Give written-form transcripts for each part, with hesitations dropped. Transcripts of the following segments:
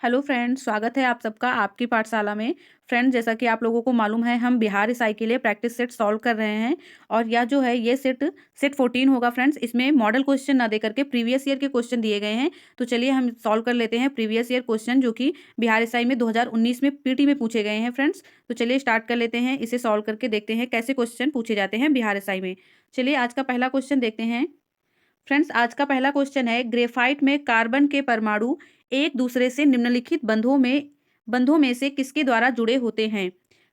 Hello friends, स्वागत है आप सबका आपकी पाठशाला में। फ्रेंड्स, जैसा कि आप लोगों को मालूम है, हम बिहार एसआई के लिए प्रैक्टिस सेट सॉल्व कर रहे हैं और यह जो है ये सेट 14 होगा फ्रेंड्स। इसमें मॉडल क्वेश्चन ना दे करके प्रीवियस ईयर के क्वेश्चन दिए गए हैं। तो चलिए हम सॉल्व कर लेते हैं प्रीवियस ईयर क्वेश्चन जो कि बिहार एसआई में 2019 में पीटी में पूछे गए हैं फ्रेंड्स। तो चलिए स्टार्ट कर लेते हैं, इसे सॉल्व करके देखते हैं कैसे क्वेश्चन पूछे जाते हैं बिहार एसआई में। चलिए आज का पहला क्वेश्चन देखते हैं। फ्रेंड्स, आज का पहला क्वेश्चन है, ग्रेफाइट में कार्बन के परमाणु एक दूसरे से निम्नलिखित बंधों में से किसके द्वारा जुड़े होते हैं।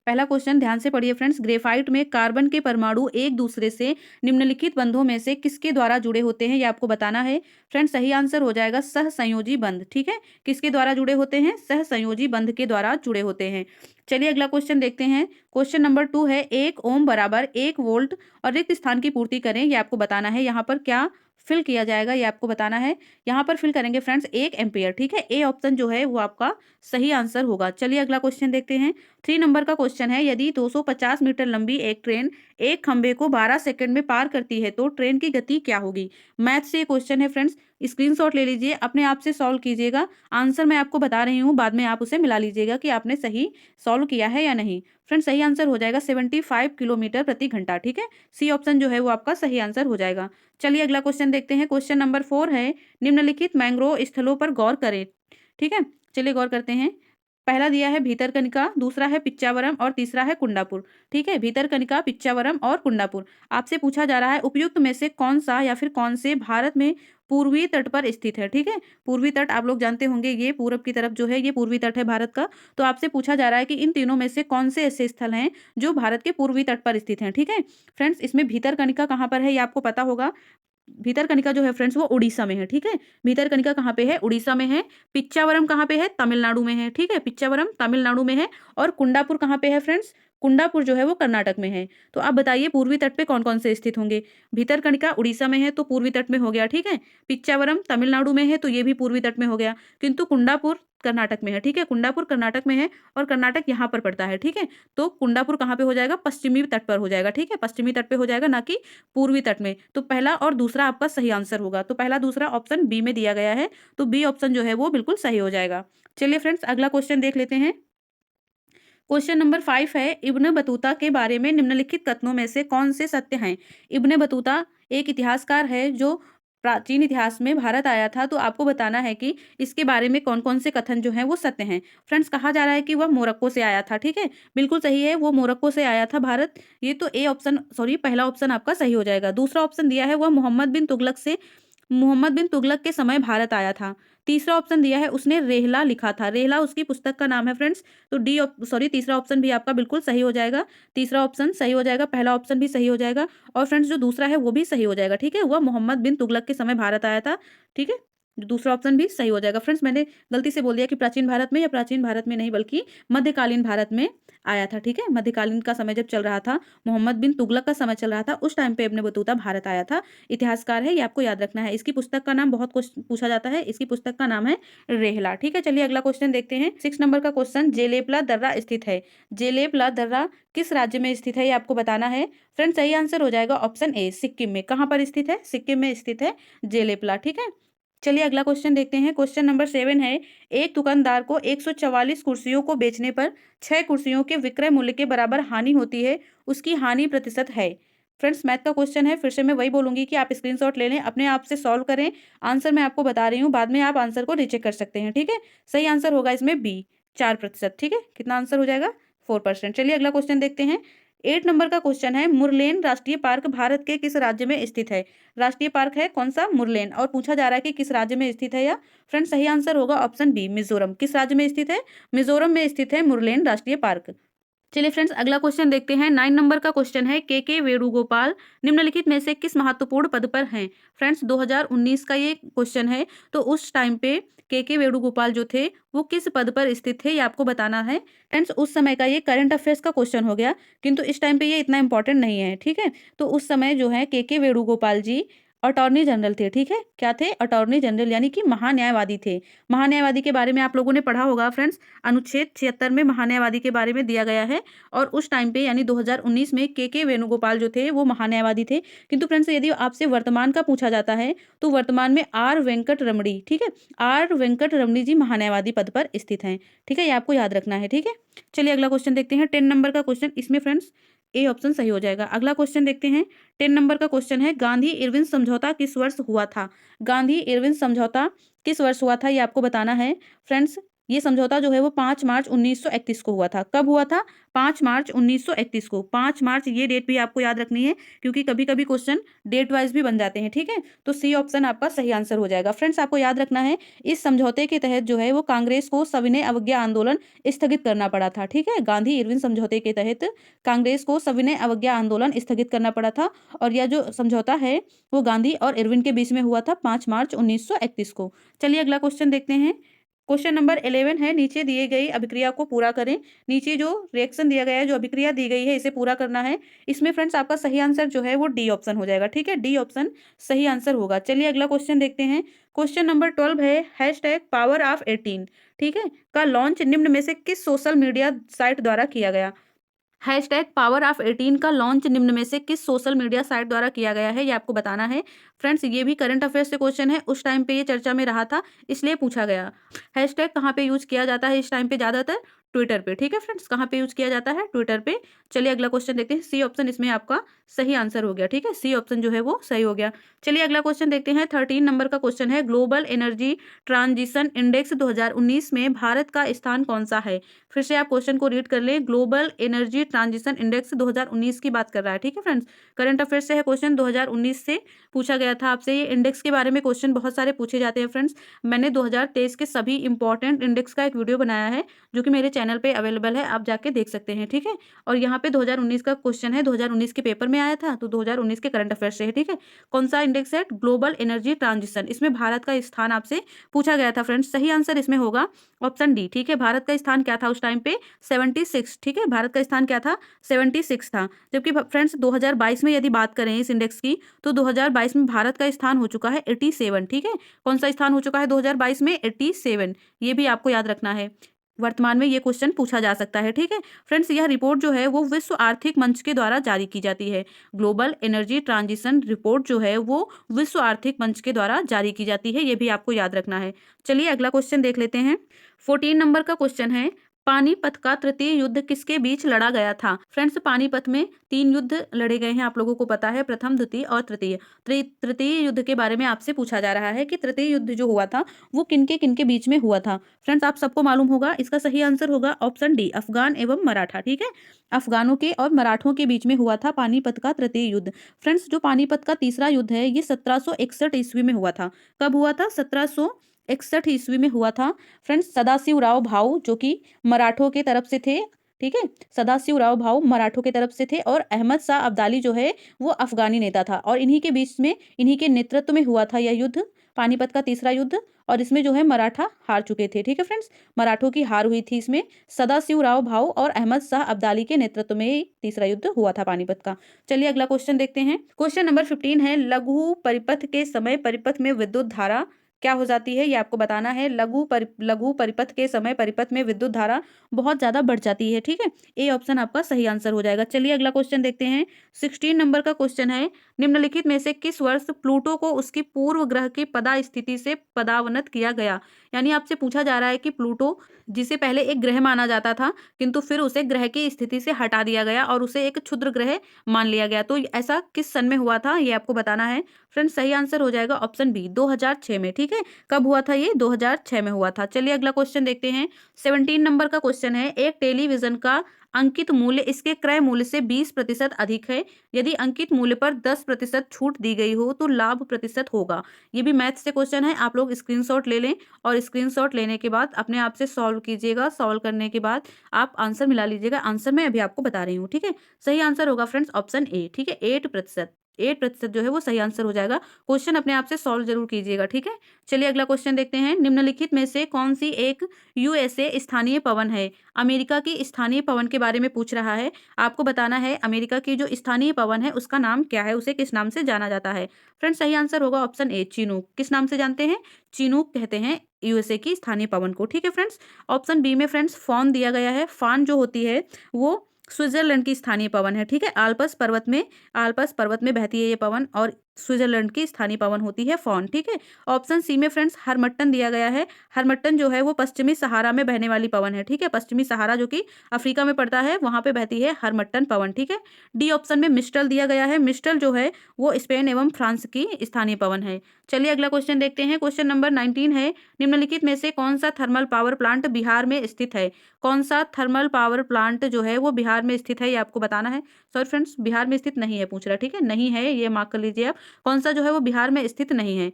पहला क्वेश्चन ध्यान से पढ़िए फ्रेंड्स। ग्रेफाइट में कार्बन के परमाणु एक दूसरे से निम्नलिखित बंधों में से किसके द्वारा जुड़े होते हैं, ये आपको बताना है। फ्रेंड्स, सही आंसर हो जाएगा सहसंयोजी बंध। ठीक है, किसके द्वारा जुड़े होते हैं? सहसंयोजी बंध के द्वारा जुड़े होते हैं। चलिए अगला क्वेश्चन देखते हैं। क्वेश्चन नंबर 2 है, 1 ओम बराबर 1 वोल्ट और रिक्त स्थान की पूर्ति करें, ये आपको बताना है। यहाँ पर क्या फिल किया जाएगा ये आपको बताना है। यहाँ पर फिल करेंगे फ्रेंड्स 1 एम्पियर। ठीक है, ए ऑप्शन जो है वो आपका सही आंसर होगा। चलिए अगला क्वेश्चन देखते हैं। 3 नंबर का क्वेश्चन है, यदि 250 मीटर लंबी एक ट्रेन एक खंबे को 12 सेकंड में पार करती है तो ट्रेन की गति क्या होगी। मैथ से ये क्वेश्चन है फ्रेंड्स। स्क्रीनशॉट ले लीजिए, अपने आप से सॉल्व कीजिएगा। आंसर मैं आपको बता रही हूँ, बाद में आप उसे मिला लीजिएगा कि आपने सही सॉल्व किया है या नहीं। फ्रेंड्स, सही आंसर हो जाएगा 75 किलोमीटर प्रति घंटा। ठीक है, सी ऑप्शन जो है वो आपका सही आंसर हो जाएगा। चलिए अगला क्वेश्चन देखते हैं। क्वेश्चन नंबर 4 है, निम्नलिखित मैंग्रोव स्थलों पर गौर करें। ठीक है, चलिए गौर करते हैं। पहला दिया है भीतरकनिका, दूसरा है पिच्चावरम और तीसरा है कुंडापुर। ठीक है, भीतरकनिका, पिच्चावरम और कुंडापुर। आपसे पूछा जा रहा है उपयुक्त में से कौन सा या फिर कौन से भारत में पूर्वी तट पर स्थित है। ठीक है, पूर्वी तट आप लोग जानते होंगे, ये पूरब की तरफ जो है ये पूर्वी तट है भारत का। तो आपसे पूछा जा रहा है कि इन तीनों में से कौन से ऐसे स्थल हैं जो भारत के पूर्वी तट पर स्थित हैं। ठीक है फ्रेंड्स, इसमें भीतरकनिका कहाँ पर है ये आपको पता होगा। भीतरकनिका जो है फ्रेंड्स वो उड़ीसा में है। ठीक है, भीतरकनिका कहाँ पे है? उड़ीसा में है। पिच्चावरम कहाँ पे है? तमिलनाडु में है। ठीक है, पिच्चावरम तमिलनाडु में है। और कुंडापुर कहाँ पे है फ्रेंड्स? कुंडापुर जो है वो कर्नाटक में है। तो आप बताइए पूर्वी तट पे कौन कौन से स्थित होंगे। भीतरकनिका उड़ीसा में है तो पूर्वी तट में हो गया। ठीक है, पिच्चावरम तमिलनाडु में है तो ये भी पूर्वी तट में हो गया। किंतु कुंडापुर कर्नाटक में है। ठीक है, कुंडापुर कर्नाटक में है और कर्नाटक यहाँ पर पड़ता है। ठीक है, तो कुंडापुर कहाँ पे हो जाएगा? पश्चिमी तट पर हो जाएगा। ठीक है, पश्चिमी तट पे हो जाएगा, ना कि पूर्वी तट में। तो पहला और दूसरा आपका सही आंसर होगा। तो पहला दूसरा ऑप्शन बी में दिया गया है, तो बी ऑप्शन जो है वो बिल्कुल सही हो जाएगा। चलिए फ्रेंड्स अगला क्वेश्चन देख लेते हैं। क्वेश्चन नंबर 5 है, इब्न बतूता के बारे में निम्नलिखित कथनों में से कौन से सत्य हैं। इब्न बतूता एक इतिहासकार है जो प्राचीन इतिहास में भारत आया था। तो आपको बताना है कि इसके बारे में कौन कौन से कथन जो हैं वो सत्य हैं। फ्रेंड्स, कहा जा रहा है कि वह मोरक्को से आया था। ठीक है, बिल्कुल सही है, वो मोरक्को से आया था भारत। ये तो ए ऑप्शन सॉरी पहला ऑप्शन आपका सही हो जाएगा। दूसरा ऑप्शन दिया है, वह मोहम्मद बिन तुगलक के समय भारत आया था। तीसरा ऑप्शन दिया है, उसने रेहला लिखा था। रेहला उसकी पुस्तक का नाम है फ्रेंड्स। तो तीसरा ऑप्शन भी आपका बिल्कुल सही हो जाएगा। तीसरा ऑप्शन सही हो जाएगा, पहला ऑप्शन भी सही हो जाएगा और फ्रेंड्स जो दूसरा है वो भी सही हो जाएगा। ठीक है, वह मोहम्मद बिन तुगलक के समय भारत आया था। ठीक है, दूसरा ऑप्शन भी सही हो जाएगा। फ्रेंड्स, मैंने गलती से बोल दिया कि प्राचीन भारत में, या प्राचीन भारत में नहीं बल्कि मध्यकालीन भारत में आया था। ठीक है, मध्यकालीन का समय जब चल रहा था, मोहम्मद बिन तुगलक का समय चल रहा था, उस टाइम पे इब्न बतूता भारत आया था। इतिहासकार है, ये आपको याद रखना है। इसकी पुस्तक का नाम बहुत कुछ पूछा जाता है, इसकी पुस्तक का नाम है रेहला। ठीक है, चलिए अगला क्वेश्चन देखते हैं। 6 नंबर का क्वेश्चन, जेलेपला दर्रा स्थित है। जेलेपला दर्रा किस राज्य में स्थित है ये आपको बताना है। फ्रेंड, सही आंसर हो जाएगा ऑप्शन ए, सिक्किम में। कहाँ पर स्थित है? सिक्किम में स्थित है जेलेपला। ठीक है, चलिए अगला क्वेश्चन देखते हैं। क्वेश्चन नंबर 7 है, एक दुकानदार को 144 कुर्सियों को बेचने पर 6 कुर्सियों के विक्रय मूल्य के बराबर हानि होती है, उसकी हानि प्रतिशत है। फ्रेंड्स, मैथ का क्वेश्चन है, फिर से मैं वही बोलूंगी कि आप स्क्रीनशॉट ले लें, अपने आप से सॉल्व करें। आंसर मैं आपको बता रही हूँ, बाद में आप आंसर को रीचेक कर सकते हैं। ठीक है, सही आंसर होगा इसमें बी, 4%। ठीक है, कितना आंसर हो जाएगा? 4%। चलिए अगला क्वेश्चन देखते हैं। 8 नंबर का क्वेश्चन है, मुरलेन राष्ट्रीय पार्क भारत के किस राज्य में स्थित है। राष्ट्रीय पार्क है कौन सा? मुरलेन। और पूछा जा रहा है कि किस राज्य में स्थित है या। फ्रेंड्स, सही आंसर होगा ऑप्शन बी, मिजोरम। किस राज्य में स्थित है? मिजोरम में स्थित है मुरलेन राष्ट्रीय पार्क। चलिए फ्रेंड्स अगला क्वेश्चन देखते हैं। 9 नंबर का क्वेश्चन है, के वेणुगोपाल निम्नलिखित में से किस महत्वपूर्ण पद पर हैं। फ्रेंड्स, 2019 का ये क्वेश्चन है। तो उस टाइम पे के वेणुगोपाल जो थे वो किस पद पर स्थित थे ये आपको बताना है। फ्रेंड्स, उस समय का ये करंट अफेयर्स का क्वेश्चन हो गया, किंतु इस टाइम पे ये इतना इंपॉर्टेंट नहीं है। ठीक है, तो उस समय जो है के वेणुगोपाल जी अटॉर्नी जनरल थे, ठीक है। क्या थे? अटॉर्नी जनरल यानी कि महान्यायवादी थे। महान्यायवादी के बारे में आप लोगों ने पढ़ा होगा फ्रेंड्स, अनुच्छेद 76 में महान्यायवादी के बारे में दिया गया है। और उस टाइम पे यानी 2019 में के वेणुगोपाल जो थे वो महान्यायवादी थे। किंतु फ्रेंड्स यदि आपसे वर्तमान का पूछा जाता है तो वर्तमान में आर वेंकट रमणी, ठीक है, आर वेंकट रमणी जी महान्यायवादी पद पर स्थित हैं, ठीक है। ये आपको याद रखना है, ठीक है। चलिए अगला क्वेश्चन देखते हैं, 10 नंबर का क्वेश्चन। इसमें फ्रेंड्स ए ऑप्शन सही हो जाएगा। अगला क्वेश्चन देखते हैं, 10 नंबर का क्वेश्चन है, गांधी इरविन समझौता किस वर्ष हुआ था? गांधी इरविन समझौता किस वर्ष हुआ था ये आपको बताना है फ्रेंड्स। ये समझौता जो है वो 5 मार्च 1931 को हुआ था। कब हुआ था? 5 मार्च 1931 को। 5 मार्च ये डेट भी आपको याद रखनी है, क्योंकि कभी कभी क्वेश्चन डेट वाइज भी बन जाते हैं, ठीक है। तो सी ऑप्शन आपका सही आंसर हो जाएगा। फ्रेंड्स आपको याद रखना है, इस समझौते के तहत जो है वो कांग्रेस को सविनय अवज्ञा आंदोलन स्थगित करना पड़ा था, ठीक है। गांधी इरविन समझौते के तहत कांग्रेस को सविनय अवज्ञा आंदोलन स्थगित करना पड़ा था। और यह जो समझौता है वो गांधी और इरविन के बीच में हुआ था 5 मार्च 1931 को। चलिए अगला क्वेश्चन देखते हैं। क्वेश्चन नंबर 11 है, नीचे दिए गई अभिक्रिया को पूरा करें। नीचे जो रिएक्शन दिया गया है, जो अभिक्रिया दी गई है, इसे पूरा करना है। इसमें फ्रेंड्स आपका सही आंसर जो है वो डी ऑप्शन हो जाएगा, ठीक है। डी ऑप्शन सही आंसर होगा। चलिए अगला क्वेश्चन देखते हैं। क्वेश्चन नंबर 12 है, हैशटैग पावर ऑफ 18, ठीक है, का लॉन्च निम्न में से किस सोशल मीडिया साइट द्वारा किया गया? हैशटैग पावर ऑफ 18 का लॉन्च निम्न में से किस सोशल मीडिया साइट द्वारा किया गया है, ये आपको बताना है फ्रेंड्स। ये भी करंट अफेयर्स से क्वेश्चन है, उस टाइम पे ये चर्चा में रहा था, इसलिए पूछा गया। हैशटैग कहाँ पे यूज किया जाता है इस टाइम पे? ज्यादातर ट्विटर पे, ठीक है फ्रेंड्स। कहाँ पे यूज किया जाता है? ट्विटर पे। चलिए अगला क्वेश्चन देखते हैं। सी ऑप्शन इसमें आपका सही आंसर हो गया, ठीक है। सी ऑप्शन जो है वो सही हो गया। चलिए अगला क्वेश्चन देखते हैं। 13 नंबर का क्वेश्चन है, ग्लोबल एनर्जी ट्रांजिशन इंडेक्स 2019 में भारत का स्थान कौन सा है? फिर से आप क्वेश्चन को रीड कर लें। ग्लोबल एनर्जी ट्रांजिशन इंडेक्स 2019 की बात कर रहा है, ठीक है फ्रेंड्स। करंट अफेयर्स से है क्वेश्चन, 2019 से पूछा गया था आपसे। ये इंडेक्स के बारे में क्वेश्चन बहुत सारे पूछे जाते हैं फ्रेंड्स। मैंने 2023 के सभी इंपॉर्टेंट इंडेक्स का एक वीडियो बनाया है, जो कि मेरे चैनल पे अवेलेबल है, आप जाके देख सकते हैं, ठीक है। और यहाँ पे 2019 का क्वेश्चन है, 2019 के पेपर में आया था, तो 2019 के करंट अफेयर्स से है, ठीक है। कौन सा इंडेक्स है? Global energy transition. इसमें भारत का स्थान आपसे पूछा गया था फ्रेंड्स। सही आंसर इसमें होगा ऑप्शन डी, ठीक है। भारत का स्थान क्या था उस टाइम पे? 76, ठीक है। भारत का स्थान क्या था? 76 था। जबकि फ्रेंड्स 2022 में यदि बात करें इस इंडेक्स की, तो 2022 में भारत का स्थान हो चुका है 87, ठीक है। कौन सा स्थान हो चुका है 2022 में? 87। ये भी आपको याद रखना है, वर्तमान में ये क्वेश्चन पूछा जा सकता है, ठीक है फ्रेंड्स। यह रिपोर्ट जो है वो विश्व आर्थिक मंच के द्वारा जारी की जाती है। ग्लोबल एनर्जी ट्रांजिशन रिपोर्ट जो है वो विश्व आर्थिक मंच के द्वारा जारी की जाती है, ये भी आपको याद रखना है। चलिए अगला क्वेश्चन देख लेते हैं। 14 नंबर का क्वेश्चन है, पानीपत का तृतीय युद्ध किसके बीच लड़ा गया था? फ्रेंड्स पानीपत में 3 युद्ध लड़े गए हैं, आप लोगों को पता है, प्रथम, द्वितीय और तृतीय। तृतीय युद्ध के बारे में आपसे पूछा जा रहा है कि तृतीय युद्ध जो हुआ था वो किनके बीच में हुआ था। फ्रेंड्स आप सबको मालूम होगा, इसका सही आंसर होगा ऑप्शन डी, अफगान एवं मराठा, ठीक है। अफगानों के और मराठों के बीच में हुआ था पानीपत का तृतीय युद्ध। फ्रेंड्स जो पानीपत का तीसरा युद्ध है ये 1761 ईस्वी में हुआ था। कब हुआ था? 1761 ईस्वी में हुआ था फ्रेंड्स। सदाशिवराव भाऊ जो कि मराठों के तरफ से थे, ठीक है। सदाशिवराव भाऊ मराठों के तरफ से थे, और अहमद शाह अब्दाली जो है वो अफगानी नेता था, और इन्हीं के बीच में, इन्हीं के नेतृत्व में हुआ था यह युद्ध, पानीपत का तीसरा युद्ध। और इसमें जो है मराठा हार चुके थे, ठीक है फ्रेंड्स। मराठों की हार हुई थी इसमें। सदाशिवराव भाऊ और अहमद शाह अब्दाली के नेतृत्व में तीसरा युद्ध हुआ था पानीपत का। चलिए अगला क्वेश्चन देखते हैं। क्वेश्चन नंबर 15 है, लघु परिपथ के समय परिपथ में विद्युत धारा क्या हो जाती है, ये आपको बताना है। लघु परिपथ के समय परिपथ में विद्युत धारा बहुत ज्यादा बढ़ जाती है, ठीक है। ए ऑप्शन आपका सही आंसर हो जाएगा। चलिए अगला क्वेश्चन देखते हैं। 16 नंबर का क्वेश्चन है, निम्नलिखित में से किस वर्ष प्लूटो को उसकी पूर्व ग्रह की पदा स्थिति से पदावनत किया गया? यानी आपसे पूछा जा रहा है कि प्लूटो, जिसे पहले एक ग्रह माना जाता था, किंतु फिर उसे ग्रह की स्थिति से हटा दिया गया और उसे एक क्षुद्र ग्रह मान लिया गया, तो ऐसा किस सन में हुआ था, ये आपको बताना है फ्रेंड्स। सही आंसर हो जाएगा ऑप्शन बी, 2006 में, ठीक है। कब हुआ था ये? 2006 में हुआ था। चलिए अगला क्वेश्चन देखते हैं। 17 नंबर का क्वेश्चन है, एक टेलीविजन का अंकित मूल्य इसके क्रय मूल्य से 20% अधिक है। यदि अंकित मूल्य पर 10% छूट दी गई हो तो लाभ प्रतिशत होगा। ये भी मैथ से क्वेश्चन है, आप लोग स्क्रीनशॉट ले लें, और स्क्रीनशॉट लेने के बाद अपने आप से सॉल्व कीजिएगा। सॉल्व करने के बाद आप आंसर मिला लीजिएगा। आंसर मैं अभी आपको बता रही हूँ, ठीक है। सही आंसर होगा फ्रेंड्स ऑप्शन ए, ठीक है, 8%। 8% जो है वो सही आंसर हो जाएगा। क्वेश्चन अपने आप से सॉल्व जरूर कीजिएगा, ठीक है। चलिए अगला क्वेश्चन देखते हैं। निम्नलिखित में से कौन सी एक यूएसए स्थानीय पवन है? अमेरिका की स्थानीय पवन के बारे में पूछ रहा है। आपको बताना है अमेरिका की जो स्थानीय पवन है उसका नाम क्या है, उसे किस नाम से जाना जाता है। फ्रेंड्स सही आंसर होगा ऑप्शन ए, चिनूक। किस नाम से जानते हैं? चिनूक कहते हैं यूएसए की स्थानीय पवन को, ठीक है फ्रेंड्स। ऑप्शन बी में फ्रेंड्स फॉन दिया गया है। फान जो होती है वो स्विट्जरलैंड की स्थानीय पवन है, ठीक है। आल्प्स पर्वत में बहती है ये पवन, और स्विट्जरलैंड की स्थानीय पवन होती है फॉन, ठीक है। ऑप्शन सी में फ्रेंड्स हरमट्टन दिया गया है। हरमट्टन जो है वो पश्चिमी सहारा में बहने वाली पवन है, ठीक है। पश्चिमी सहारा जो कि अफ्रीका में पड़ता है, वहां पे बहती है हरमट्टन पवन, ठीक है। डी ऑप्शन में मिस्टल दिया गया है। मिस्टल जो है वो स्पेन एवं फ्रांस की स्थानीय पवन है। चलिए अगला क्वेश्चन देखते हैं। क्वेश्चन नंबर 19 है। निम्नलिखित में से कौन सा थर्मल पावर प्लांट बिहार में स्थित है? कौन सा थर्मल पावर प्लांट जो है वो बिहार में स्थित है, ये आपको बताना है। सॉरी फ्रेंड्स, बिहार में स्थित नहीं है पूछ रहा है, ठीक है। नहीं है, ये मार्क कर लीजिए आप। कौन सा जो है वो बिहार में स्थित नहीं है?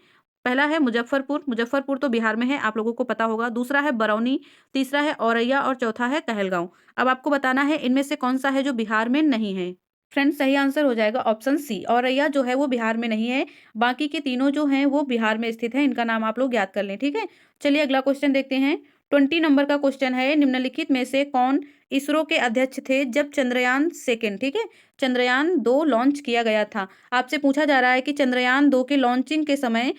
पहला है मुजफ्फरपुर। मुजफ्फरपुर तो बिहार में है, आप लोगों को पता होगा। दूसरा है बरौनी, तीसरा है औरैया और चौथा है कहलगांव। अब आपको बताना है इनमें से कौन सा है जो बिहार में नहीं है। फ्रेंड्स सही आंसर हो जाएगा ऑप्शन सी, औरैया जो है वो बिहार में नहीं है। बाकी के तीनों जो हैं वो बिहार में स्थित है। इनका नाम आप लोग याद कर लें, ठीक है। चलिए अगला क्वेश्चन देखते हैं। 20 नंबर का क्वेश्चन है। निम्नलिखित में से कौन इसरो के अध्यक्ष थे जब चंद्रयान सेकेंड, ठीक है, चंद्रयान 2 लॉन्च किया गया था? आपसे पूछा जा रहा है कि चंद्रयान 2 के लॉन्चिंग के समय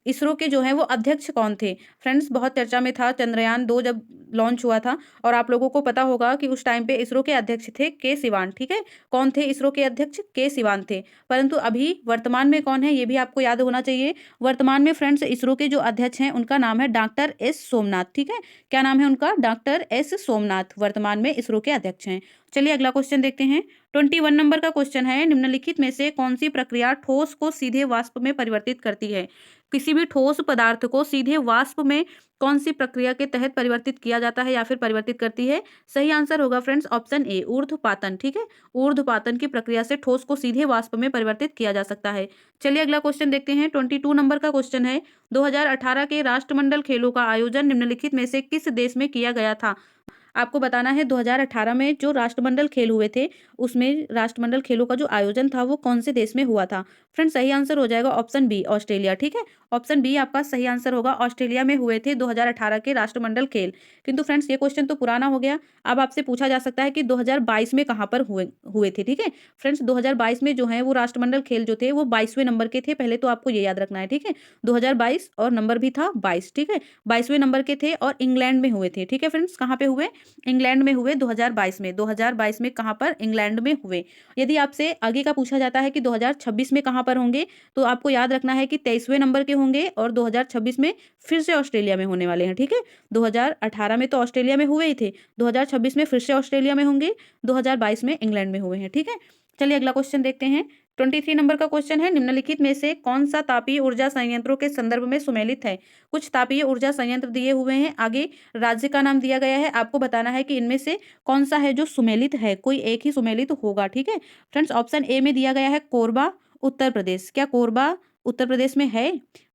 इसरो के जो है वो अध्यक्ष कौन थे। फ्रेंड्स बहुत चर्चा में था चंद्रयान 2 जब लॉन्च हुआ था, और आप लोगों को पता होगा कि उस टाइम पे इसरो के अध्यक्ष थे के सिवान, ठीक है। कौन थे इसरो के अध्यक्ष? के सिवान थे। परंतु अभी वर्तमान में कौन है ये भी आपको याद होना चाहिए। वर्तमान में फ्रेंड्स इसरो के जो अध्यक्ष हैं उनका नाम है डॉक्टर एस सोमनाथ, ठीक है। क्या नाम है उनका? डॉक्टर एस सोमनाथ वर्तमान में इसरो के अध्यक्ष हैं। चलिए अगला क्वेश्चन देखते हैं। 21 नंबर का क्वेश्चन है। निम्नलिखित में से कौन सी प्रक्रिया ठोस को सीधे वाष्प में परिवर्तित करती है? किसी भी ठोस पदार्थ को सीधे वाष्प में कौन सी प्रक्रिया के तहत परिवर्तित किया जाता है या फिर परिवर्तित करती है? सही आंसर होगा फ्रेंड्स ऑप्शन ए, ऊर्ध्वपातन, ठीक है। ऊर्ध्वपातन की प्रक्रिया से ठोस को सीधे वाष्प में परिवर्तित किया जा सकता है। चलिए अगला क्वेश्चन देखते हैं। 22 नंबर का क्वेश्चन है। 2018 के राष्ट्रमंडल खेलों का आयोजन निम्नलिखित में से किस देश में किया गया था? आपको बताना है 2018 में जो राष्ट्रमंडल खेल हुए थे, उसमें राष्ट्रमंडल खेलों का जो आयोजन था वो कौन से देश में हुआ था? फ्रेंड्स सही आंसर हो जाएगा ऑप्शन बी, ऑस्ट्रेलिया, ठीक है। ऑप्शन बी आपका सही आंसर होगा। ऑस्ट्रेलिया में हुए थे 2018 के राष्ट्रमंडल खेल। किंतु फ्रेंड्स ये क्वेश्चन तो पुराना हो गया। अब आपसे पूछा जा सकता है कि 2022 में कहाँ पर हुए हुए थे, ठीक है। फ्रेंड्स 2022 में जो है वो राष्ट्रमंडल खेल जो थे वो 22वें नंबर के थे। पहले तो आपको ये याद रखना है, ठीक है। 2022 और नंबर भी था 22, ठीक है। 22वें नंबर के थे और इंग्लैंड में हुए थे, ठीक है फ्रेंड्स। कहाँ पे हुए? इंग्लैंड में हुए 2022 में। 2022 में कहाँ पर? इंग्लैंड में हुए। यदि आपसे आगे का पूछा जाता है कि 2026 में कहाँ पर होंगे, तो आपको याद रखना है कि 23वें नंबर के होंगे और 2026 में फिर से ऑस्ट्रेलिया में होने वाले हैं, ठीक है। 2018 में तो ऑस्ट्रेलिया में हुए ही थे, 2026 में फिर से ऑस्ट्रेलिया में होंगे, 2022 में इंग्लैंड में हुए हैं, ठीक है। चलिए अगला क्वेश्चन देखते हैं। 23 नंबर का क्वेश्चन है। निम्नलिखित में से कौन सा तापीय ऊर्जा संयंत्रों के संदर्भ में सुमेलित है? कुछ तापीय ऊर्जा संयंत्र दिए हुए हैं, आगे राज्य का नाम दिया गया है। आपको बताना है कि इनमें से कौन सा है जो सुमेलित है। कोई एक ही सुमेलित होगा, ठीक है। फ्रेंड्स ऑप्शन ए में दिया गया है कोरबा, उत्तर प्रदेश। क्या कोरबा उत्तर प्रदेश में है?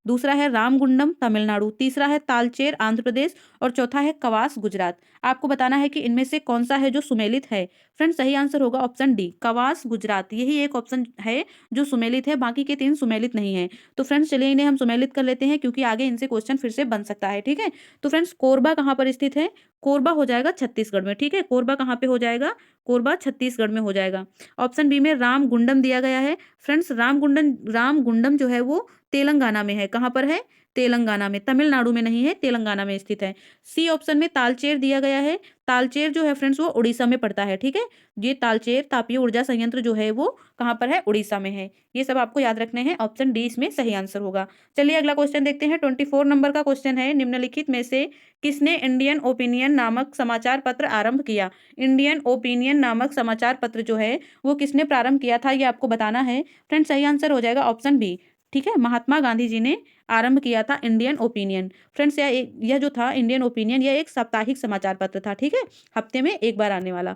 दूसरा है रामगुंडम, तमिलनाडु। तीसरा है तालचेर, आंध्र प्रदेश। और चौथा है कवास, गुजरात। आपको बताना है कि इनमें से कौन सा है जो सुमेलित है। फ्रेंड्स सही आंसर होगा ऑप्शन डी, कवास, गुजरात। यही एक ऑप्शन है जो सुमेलित है, बाकी के 3 सुमेलित नहीं है। तो फ्रेंड्स चलिए इन्हें हम सुमेलित कर लेते हैं, क्योंकि आगे इनसे क्वेश्चन फिर से बन सकता है, ठीक है। तो फ्रेंड्स कोरबा कहाँ पर स्थित है? कोरबा हो जाएगा छत्तीसगढ़ में, ठीक है। कोरबा कहाँ पे हो जाएगा? कोरबा छत्तीसगढ़ में हो जाएगा। ऑप्शन बी में रामगुंडम दिया गया है। फ्रेंड्स रामगुंडम जो है वो तेलंगाना में है। कहाँ पर है? तेलंगाना में, तमिलनाडु में नहीं है, तेलंगाना में स्थित है। सी ऑप्शन में तालचेर दिया गया है। तालचेर जो है फ्रेंड्स वो उड़ीसा में पड़ता है, ठीक है। ये तालचेर तापीय ऊर्जा संयंत्र जो है वो कहाँ पर है? उड़ीसा में है। ये सब आपको याद रखने हैं। ऑप्शन डी इसमें सही आंसर होगा। चलिए अगला क्वेश्चन देखते हैं। 24 नंबर का क्वेश्चन है। निम्नलिखित में से किसने इंडियन ओपिनियन नामक समाचार पत्र आरंभ किया? इंडियन ओपिनियन नामक समाचार पत्र जो है वो किसने प्रारंभ किया था, ये आपको बताना है। फ्रेंड सही आंसर हो जाएगा ऑप्शन बी, ठीक है। महात्मा गांधी जी ने आरंभ किया था इंडियन ओपिनियन। फ्रेंड्स यह जो था इंडियन ओपिनियन, यह एक साप्ताहिक समाचार पत्र था, ठीक है, हफ्ते में एक बार आने वाला।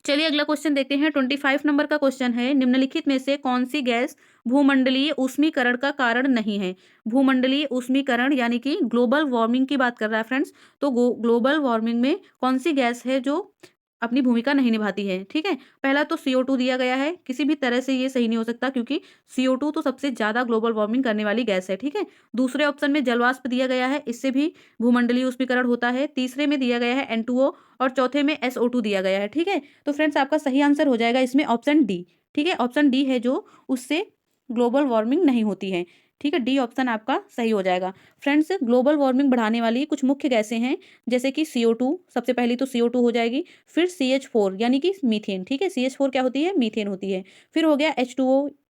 चलिए अगला क्वेश्चन देखते हैं। 25 नंबर का क्वेश्चन है। निम्नलिखित में से कौन सी गैस भूमंडलीय ऊष्मीकरण का कारण नहीं है? भूमंडलीय ऊष्मीकरण यानी कि ग्लोबल वार्मिंग की बात कर रहा है फ्रेंड्स। तो ग्लोबल वार्मिंग में कौन सी गैस है जो अपनी भूमिका नहीं निभाती है, ठीक है। पहला तो CO2 दिया गया है, किसी भी तरह से ये सही नहीं हो सकता क्योंकि CO2 तो सबसे ज़्यादा ग्लोबल वार्मिंग करने वाली गैस है, ठीक है। दूसरे ऑप्शन में जलवाष्प दिया गया है, इससे भी भूमंडलीय उष्मीकरण होता है। तीसरे में दिया गया है N2O और चौथे में SO2 दिया गया है, ठीक है। तो फ्रेंड्स आपका सही आंसर हो जाएगा इसमें ऑप्शन डी, ठीक है। ऑप्शन डी है जो उससे ग्लोबल वार्मिंग नहीं होती है, ठीक है। डी ऑप्शन आपका सही हो जाएगा। फ्रेंड्स ग्लोबल वार्मिंग बढ़ाने वाली कुछ मुख्य गैसें हैं, जैसे कि CO2, सबसे पहली तो CO2 हो जाएगी, फिर CH4 यानी कि मीथेन, ठीक है। CH4 क्या होती है? मीथेन होती है। फिर हो गया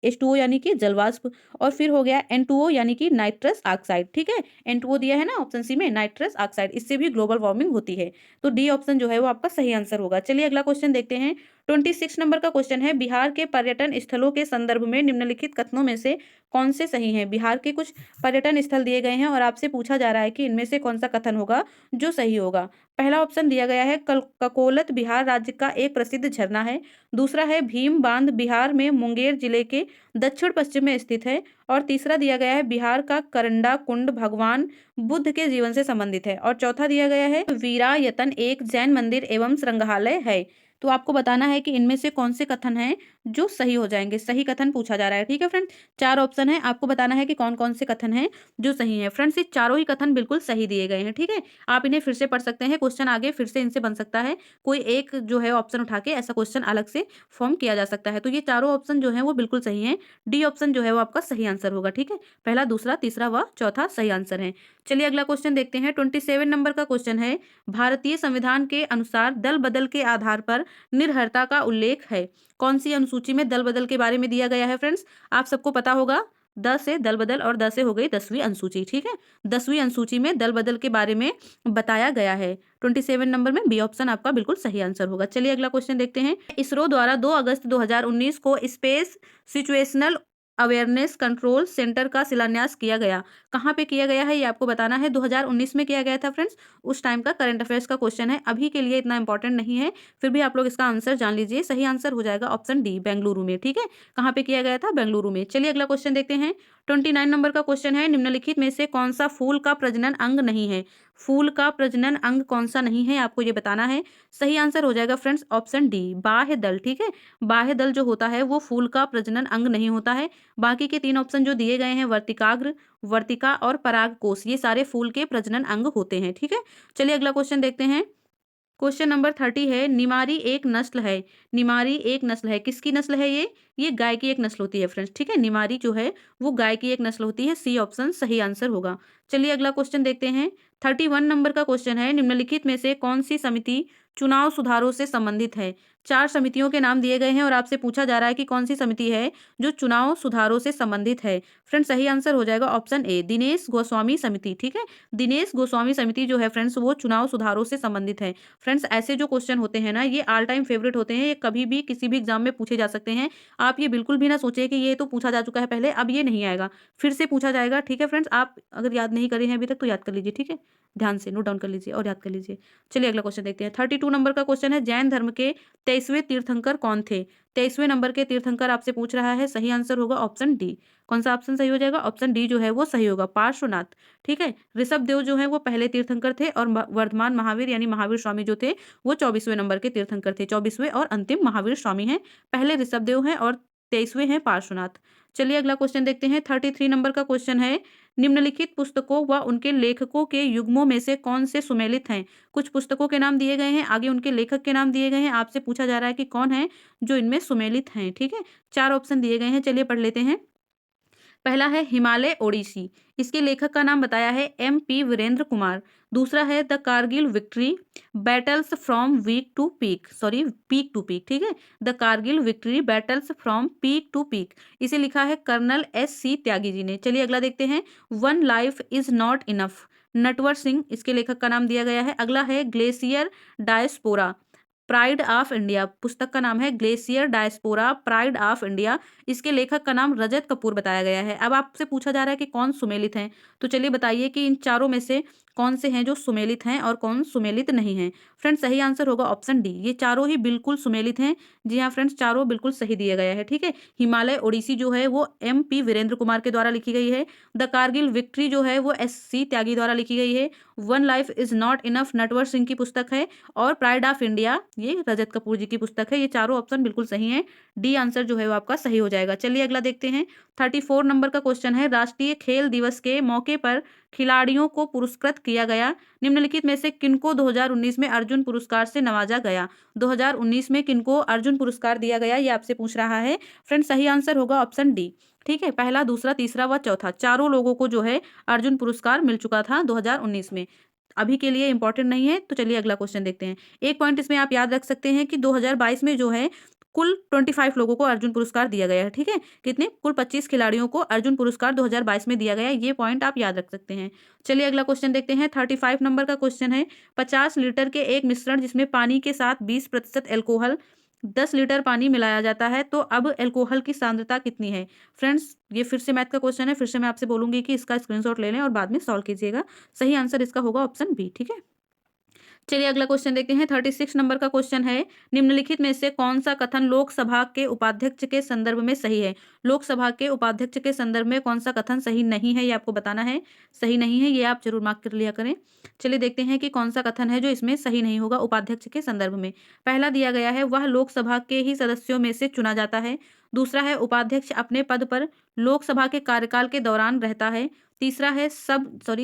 H2O यानी कि जलवाष्प, और फिर हो गया N2O यानी कि नाइट्रस ऑक्साइड, ठीक है। N2O दिया है ना ऑप्शन सी में, नाइट्रस ऑक्साइड, इससे भी ग्लोबल वार्मिंग होती है। तो डी ऑप्शन जो है वो आपका सही आंसर होगा। चलिए अगला क्वेश्चन देखते हैं। 26 नंबर का क्वेश्चन है, बिहार के पर्यटन स्थलों के संदर्भ में निम्नलिखित कथनों में से कौन से सही हैं? बिहार के कुछ पर्यटन स्थल दिए गए हैं और आपसे पूछा जा रहा है कि इनमें से कौन सा कथन होगा जो सही होगा। पहला ऑप्शन दिया गया है, ककोलत बिहार राज्य का एक प्रसिद्ध झरना है। दूसरा है, भीम बांध बिहार में मुंगेर जिले के दक्षिण पश्चिम में स्थित है। और तीसरा दिया गया है, बिहार का करंडा कुंड भगवान बुद्ध के जीवन से संबंधित है। और चौथा दिया गया है, वीरायतन एक जैन मंदिर एवं संग्रहालय है। तो आपको बताना है कि इनमें से कौन से कथन हैं जो सही हो जाएंगे। सही कथन पूछा जा रहा है, ठीक है फ्रेंड। 4 ऑप्शन है, आपको बताना है कि कौन कौन से कथन हैं जो सही हैं। फ्रेंड्स ये चारों ही कथन बिल्कुल सही दिए गए हैं, ठीक है। आप इन्हें फिर से पढ़ सकते हैं, क्वेश्चन आगे फिर से इनसे बन सकता है। कोई एक जो है ऑप्शन उठा के ऐसा क्वेश्चन अलग से फॉर्म किया जा सकता है। तो ये चारों ऑप्शन जो है वो बिल्कुल सही है। डी ऑप्शन जो है वो आपका सही आंसर होगा, ठीक है। पहला, दूसरा, तीसरा व चौथा सही आंसर है। चलिए अगला क्वेश्चन देखते हैं। 27 नंबर का क्वेश्चन है, भारतीय संविधान के अनुसार दल बदल के आधार पर निर्भरता का उल्लेख है। कौन सी अनुसूची में दल बदल के बारे में दिया गया है? फ्रेंड्स आप सबको पता होगा, 10 से दल बदल और 10 से हो गई 10वीं अनुसूची, ठीक है। 10वीं अनुसूची में दल बदल के बारे में बताया गया है। 27 नंबर में बी ऑप्शन आपका बिल्कुल सही आंसर होगा। चलिए अगला क्वेश्चन देखते हैं। इसरो द्वारा 2 अगस्त 2019 को space situational awareness control centre का शिलान्यास किया गया। कहाँ पे किया गया है ये आपको बताना है। 2019 में किया गया था फ्रेंड्स। उस टाइम का करंट अफेयर्स का क्वेश्चन है, अभी के लिए इतना इंपॉर्टेंट नहीं है, फिर भी आप लोग इसका आंसर जान लीजिए। सही आंसर हो जाएगा ऑप्शन डी, बेंगलुरु में, ठीक है। कहाँ पे किया गया था? बेंगलुरु में। चलिए अगला क्वेश्चन देखते हैं। 29 नंबर का क्वेश्चन है, निम्नलिखित में से कौन सा फूल का प्रजनन अंग नहीं है? फूल का प्रजनन अंग कौन सा नहीं है आपको ये बताना है। सही आंसर हो जाएगा फ्रेंड्स ऑप्शन डी, बाह्य दल, ठीक है। बाह्य दल जो होता है वो फूल का प्रजनन अंग नहीं होता है। बाकी के 3 ऑप्शन जो दिए गए हैं, वर्तिकाग्र, वर्तिका और परागकोश, ये सारे फूल के प्रजनन अंग होते हैं, ठीक है। चलिए अगला क्वेश्चन देखते हैं। क्वेश्चन नंबर 30 है, निमारी एक नस्ल है। निमारी एक नस्ल है, किसकी नस्ल है ये गाय की एक नस्ल होती है फ्रेंड्स, ठीक है। निमारी जो है वो गाय की एक नस्ल होती है। सी ऑप्शन सही आंसर होगा। चलिए अगला क्वेश्चन देखते हैं। 31 नंबर का क्वेश्चन है, निम्नलिखित में से कौन सी समिति चुनाव सुधारों से संबंधित है? 4 समितियों के नाम दिए गए हैं और आपसे पूछा जा रहा है कि कौन सी समिति है जो चुनाव सुधारों से संबंधित है। फ्रेंड्स सही आंसर हो जाएगा ऑप्शन ए, दिनेश गोस्वामी समिति, ठीक है। दिनेश गोस्वामी समिति जो है फ्रेंड्स वो चुनाव सुधारों से संबंधित है। फ्रेंड्स ऐसे जो क्वेश्चन होते हैं ना, ये ऑल टाइम फेवरेट होते हैं, ये कभी भी किसी भी एग्जाम में पूछे जा सकते हैं। आप ये बिल्कुल भी ना सोचिए कि ये तो पूछा जा चुका है पहले, अब ये नहीं आएगा, फिर से पूछा जाएगा, ठीक है फ्रेंड्स। आप अगर याद नहीं करे हैं अभी तक तो याद कर लीजिए, ठीक है। ध्यान से नोट डाउन कर लीजिए और याद कर लीजिए। चलिए अगला क्वेश्चन देखते हैं। 32 नंबर का क्वेश्चन है, जैन धर्म के 23वें तीर्थंकर कौन थे? 23वें नंबर के तीर्थंकर आपसे पूछ रहा है। सही आंसर होगा ऑप्शन डी। कौन सा ऑप्शन सही हो जाएगा? ऑप्शन डी जो है वो सही होगा, पार्श्वनाथ, ठीक है। ऋषभ देव जो है वो पहले तीर्थंकर थे और वर्धमान महावीर यानी महावीर स्वामी जो थे वो 24वें नंबर के तीर्थंकर थे। 24वें और अंतिम महावीर स्वामी हैं, पहले ऋषभ देव हैं और 23वें हैं पार्श्वनाथ। चलिए अगला क्वेश्चन देखते हैं। 33 नंबर का क्वेश्चन है, निम्नलिखित पुस्तकों व उनके लेखकों के युग्मों में से कौन से सुमेलित हैं? कुछ पुस्तकों के नाम दिए गए हैं, आगे उनके लेखक के नाम दिए गए हैं। आपसे पूछा जा रहा है कि कौन है जो इनमें सुमेलित हैं, ठीक है। 4 ऑप्शन दिए गए हैं, चलिए पढ़ लेते हैं। पहला है हिमालय ओडिसी, इसके लेखक का नाम बताया है MP वीरेंद्र कुमार। दूसरा है the Kargil victory, battles from week to peak, sorry peak to peak, ठीक है। The Kargil victory battles from peak to peak, इसे लिखा है कर्नल SC त्यागी जी ने। चलिए अगला देखते हैं। One life is not enough, Natwar Singh, इसके लेखक का नाम दिया गया है। अगला है glacier diaspora, pride of India, पुस्तक का नाम है glacier diaspora pride of India, इसके लेखक का नाम रजत कपूर बताया गया है। अब आपसे पूछा जा रहा है कि कौन सुमेलित हैं, तो चलिए बताइए कि इन चारों में से कौन से हैं जो सुमेलित हैं और कौन सुमेलित नहीं हैं। फ्रेंड्स सही आंसर होगा ऑप्शन डी, ये चारों ही बिल्कुल सुमेलित हैं। जी हाँ फ्रेंड्स, चारों बिल्कुल सही दिया गया है। ठीक है, हिमालय ओडिसी जो है वो MP वीरेंद्र कुमार के द्वारा लिखी गई है। द कारगिल विक्ट्री जो है वो SC त्यागी द्वारा लिखी गई है। One life is not enough Natwar Singh की पुस्तक है। और प्राइड ऑफ इंडिया ये रजत कपूर जी की पुस्तक है। ये चारों ऑप्शन बिल्कुल सही हैं। डी आंसर जो है वो आपका सही हो जाएगा। चलिए अगला देखते हैं। 34 नंबर का क्वेश्चन है, राष्ट्रीय खेल दिवस के मौके पर खिलाड़ियों को पुरस्कृत किया गया। निम्नलिखित में से किनको 2019 में अर्जुन पुरस्कार से नवाजा गया। 2019 में किनको अर्जुन पुरस्कार दिया गया, ये आपसे पूछ रहा है। फ्रेंड्स सही आंसर होगा ऑप्शन डी। ठीक है, पहला, दूसरा, तीसरा व चौथा, चारों लोगों को जो है अर्जुन पुरस्कार मिल चुका था 2019 में। अभी के लिए इंपॉर्टेंट नहीं है। तो चलिए अगला क्वेश्चन देखते हैं। एक पॉइंट इसमें आप याद रख सकते हैं कि 2022 में जो है कुल 25 लोगों को अर्जुन पुरस्कार दिया गया है। ठीक है, कितने, कुल 25 खिलाड़ियों को अर्जुन पुरस्कार 2022 में दिया गया है। ये पॉइंट आप याद रख सकते हैं। चलिए अगला क्वेश्चन देखते हैं। 35 नंबर का क्वेश्चन है, 50 लीटर के एक मिश्रण जिसमें पानी के साथ 20% एल्कोहल, 10 लीटर पानी मिलाया जाता है, तो अब एल्कोहल की सांद्रता कितनी है। फ्रेंड्स ये फिर से मैथ का क्वेश्चन है। फिर से मैं आपसे बोलूंगी कि इसका स्क्रीनशॉट ले लें और बाद में सॉल्व कीजिएगा। सही आंसर इसका होगा ऑप्शन बी। ठीक है, चलिए अगला क्वेश्चन देखते हैं। 36 नंबर का क्वेश्चन है, निम्नलिखित में से कौन सा कथन लोकसभा के उपाध्यक्ष के संदर्भ में सही है। लोकसभा के उपाध्यक्ष के संदर्भ में कौन सा कथन सही नहीं है, ये आपको बताना है। सही नहीं है, ये आप जरूर मार्क कर लिया करें। चलिए देखते हैं कि कौन सा कथन है जो इसमें सही नहीं होगा उपाध्यक्ष के संदर्भ में। पहला दिया गया है, वह लोकसभा के ही सदस्यों में से चुना जाता है। दूसरा है, उपाध्यक्ष अपने पद पर लोकसभा के कार्यकाल के दौरान रहता है। तीसरा है,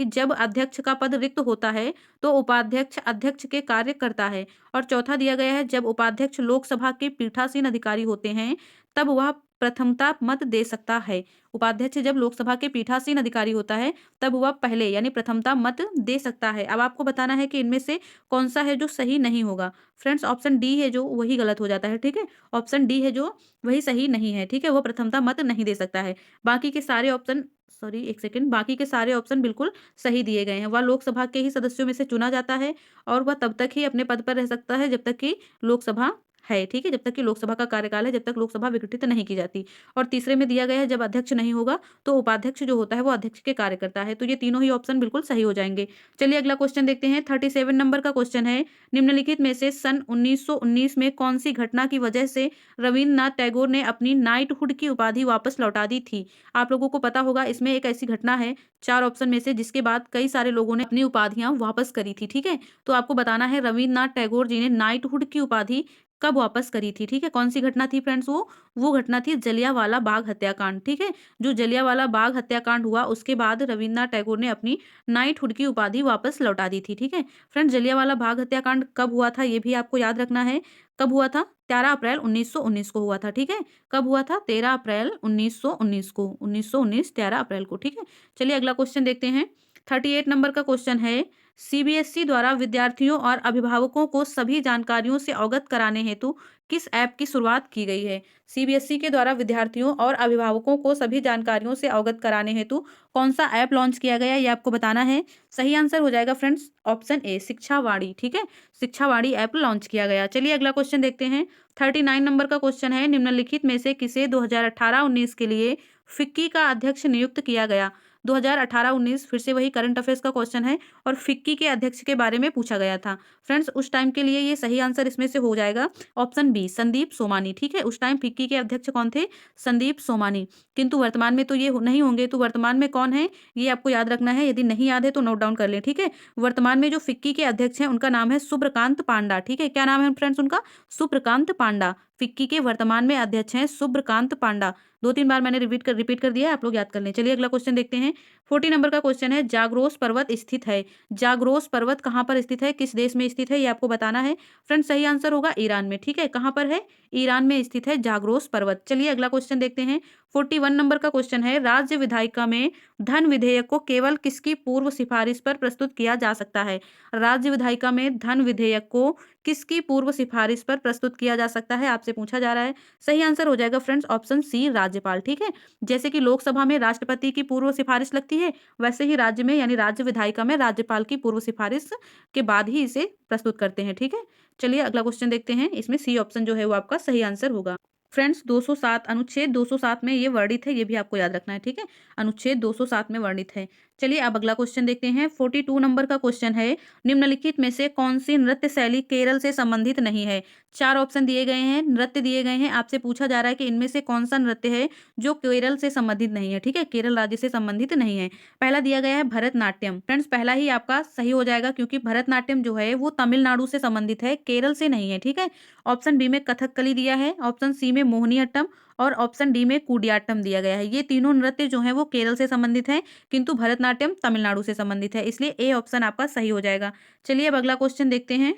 जब अध्यक्ष का पद रिक्त होता है तो उपाध्यक्ष अध्यक्ष के कार्य करता है। और चौथा दिया गया है, जब उपाध्यक्ष लोकसभा के पीठासीन अधिकारी होते हैं तब वह प्रथमता मत दे सकता है। उपाध्यक्ष जब लोकसभा के पीठासीन अधिकारी होता है तब वह पहले यानी प्रथमता मत दे सकता है। अब आपको बताना है कि इनमें से कौन सा है जो सही नहीं होगा। फ्रेंड्स ऑप्शन डी है जो वही गलत हो जाता है। ठीक है, ऑप्शन डी है जो वही सही नहीं है। ठीक है, वो प्रथमता मत नहीं दे सकता है। बाकी के सारे ऑप्शन, एक सेकंड, बाकी के सारे ऑप्शन बिल्कुल सही दिए गए हैं। वह लोकसभा के ही सदस्यों में से चुना जाता है और वह तब तक ही अपने पद पर रह सकता है जब तक कि लोकसभा है। ठीक है, जब तक कि लोकसभा का कार्यकाल है, जब तक लोकसभा विघटित नहीं की जाती। और तीसरे में दिया गया है, जब अध्यक्ष नहीं होगा तो उपाध्यक्ष जो होता है वो अध्यक्ष के कार्य करता है। तो ये तीनों ही ऑप्शन बिल्कुल सही हो जाएंगे। चलिए अगला क्वेश्चन देखते हैं। 37 नंबर का क्वेश्चन है, निम्नलिखित में से सन 1919 में कौन सी घटना की वजह से रविन्द्रनाथ टैगोर ने अपनी नाइटहुड की उपाधि वापस लौटा दी थी। आप लोगों को पता होगा, इसमें एक ऐसी घटना है 4 ऑप्शन में से जिसके बाद कई सारे लोगों ने अपनी उपाधियां वापस करी थी। ठीक है, तो आपको बताना है रविन्द्रनाथ टैगोर जी ने नाइटहुड की उपाधि कब वापस करी थी। ठीक है, कौन सी घटना थी फ्रेंड्स, वो घटना थी जलियांवाला बाग हत्याकांड। ठीक है, जो जलियांवाला बाग हत्याकांड हुआ उसके बाद रविन्द्रनाथ टैगोर ने अपनी नाइटहुड की उपाधि वापस लौटा दी थी। ठीक है फ्रेंड्स, जलियांवाला बाग हत्याकांड कब हुआ था ये भी आपको याद रखना है। कब हुआ था, 13 अप्रैल 1919 को हुआ था। ठीक है, कब हुआ था, 13 अप्रैल 1919 को, 1919 13 अप्रैल को। ठीक है, चलिए अगला क्वेश्चन देखते हैं। 38 नंबर का क्वेश्चन है, CBSE द्वारा विद्यार्थियों और अभिभावकों को सभी जानकारियों से अवगत कराने हेतु किस ऐप की शुरुआत की गई है। CBSE के द्वारा विद्यार्थियों और अभिभावकों को सभी जानकारियों से अवगत कराने हेतु कौन सा ऐप लॉन्च किया गया है, ये आपको बताना है। सही आंसर हो जाएगा फ्रेंड्स ऑप्शन ए, शिक्षावाणी। ठीक है, शिक्षावाणी ऐप लॉन्च किया गया। चलिए अगला क्वेश्चन देखते हैं। 39 नंबर का क्वेश्चन है, निम्नलिखित में से किसे 2018-19 के लिए फिक्की का अध्यक्ष नियुक्त किया गया। 2018-19 फिर से वही करंट अफेयर्स का क्वेश्चन है और फिक्की के अध्यक्ष के बारे में पूछा गया था। फ्रेंड्स उस टाइम के लिए ये सही आंसर इसमें से हो जाएगा ऑप्शन बी, संदीप सोमानी। ठीक है, उस टाइम फिक्की के अध्यक्ष कौन थे, संदीप सोमानी। किंतु वर्तमान में तो ये नहीं होंगे। तो वर्तमान में कौन है ये आपको याद रखना है। यदि नहीं याद है तो नोट डाउन कर लें। ठीक है, वर्तमान में जो फिक्की के अध्यक्ष हैं उनका नाम है सुब्रकांत पांडा। ठीक है, क्या नाम है फ्रेंड्स उनका, सुब्रकांत पांडा। फिक्की के वर्तमान में अध्यक्ष हैं सुब्रकांत पांडा। 2-3 बार मैंने रिपीट कर दिया है, आप लोग याद कर लें। चलिए अगला क्वेश्चन देखते हैं। 40 नंबर का क्वेश्चन है, जाग्रोस पर्वत स्थित है। जाग्रोस पर्वत कहाँ पर स्थित है, किस देश में स्थित है, ये आपको बताना है। फ्रेंड्स सही आंसर होगा ईरान में। ठीक है, कहाँ पर है, ईरान में स्थित है जाग्रोस पर्वत। चलिए अगला क्वेश्चन देखते हैं। 41 नंबर का क्वेश्चन है, राज्य विधायिका में धन विधेयक को केवल किसकी पूर्व सिफारिश पर प्रस्तुत किया जा सकता है। राज्य विधायिका में धन विधेयक को किसकी पूर्व सिफारिश पर प्रस्तुत किया जा सकता है, आपसे पूछा जा रहा है। सही आंसर हो जाएगा फ्रेंड्स ऑप्शन सी, राज्यपाल। ठीक है, जैसे कि लोकसभा में राष्ट्रपति की पूर्व सिफारिश लगती है, वैसे ही राज्य में यानी राज्य विधायिका में राज्यपाल की पूर्व सिफारिश के बाद ही इसे प्रस्तुत करते हैं। ठीक है, चलिए अगला क्वेश्चन देखते हैं। इसमें सी ऑप्शन जो है वो आपका सही आंसर होगा। फ्रेंड्स 207 अनुच्छेद 207 में ये वर्णित है, ये भी आपको याद रखना है। ठीक है, अनुच्छेद 207 में वर्णित है। चलिए अब अगला क्वेश्चन देखते हैं। 42 नंबर का क्वेश्चन है, निम्नलिखित में से कौन सी नृत्य शैली केरल से संबंधित नहीं है? 4 ऑप्शन दिए गए हैं, नृत्य दिए गए हैं, आपसे पूछा जा रहा है कि इनमें से कौन सा नृत्य है जो केरल से संबंधित नहीं है, ठीक है, केरल राज्य से संबंधित नहीं है। पहला दिया गया है भरतनाट्यम। फ्रेंड्स पहला ही आपका सही हो जाएगा, क्योंकि भरतनाट्यम जो है वो तमिलनाडु से संबंधित है, केरल से नहीं है, ठीक है। ऑप्शन बी में कथकली दिया है, ऑप्शन सी में मोहिनीअट्टम और ऑप्शन डी में कूडियाट्टम दिया गया है। ये तीनों नृत्य जो है वो केरल से संबंधित हैं, किंतु भरतनाट्यम तमिलनाडु से संबंधित है, इसलिए ए ऑप्शन आपका सही हो जाएगा। चलिए अब अगला क्वेश्चन देखते हैं।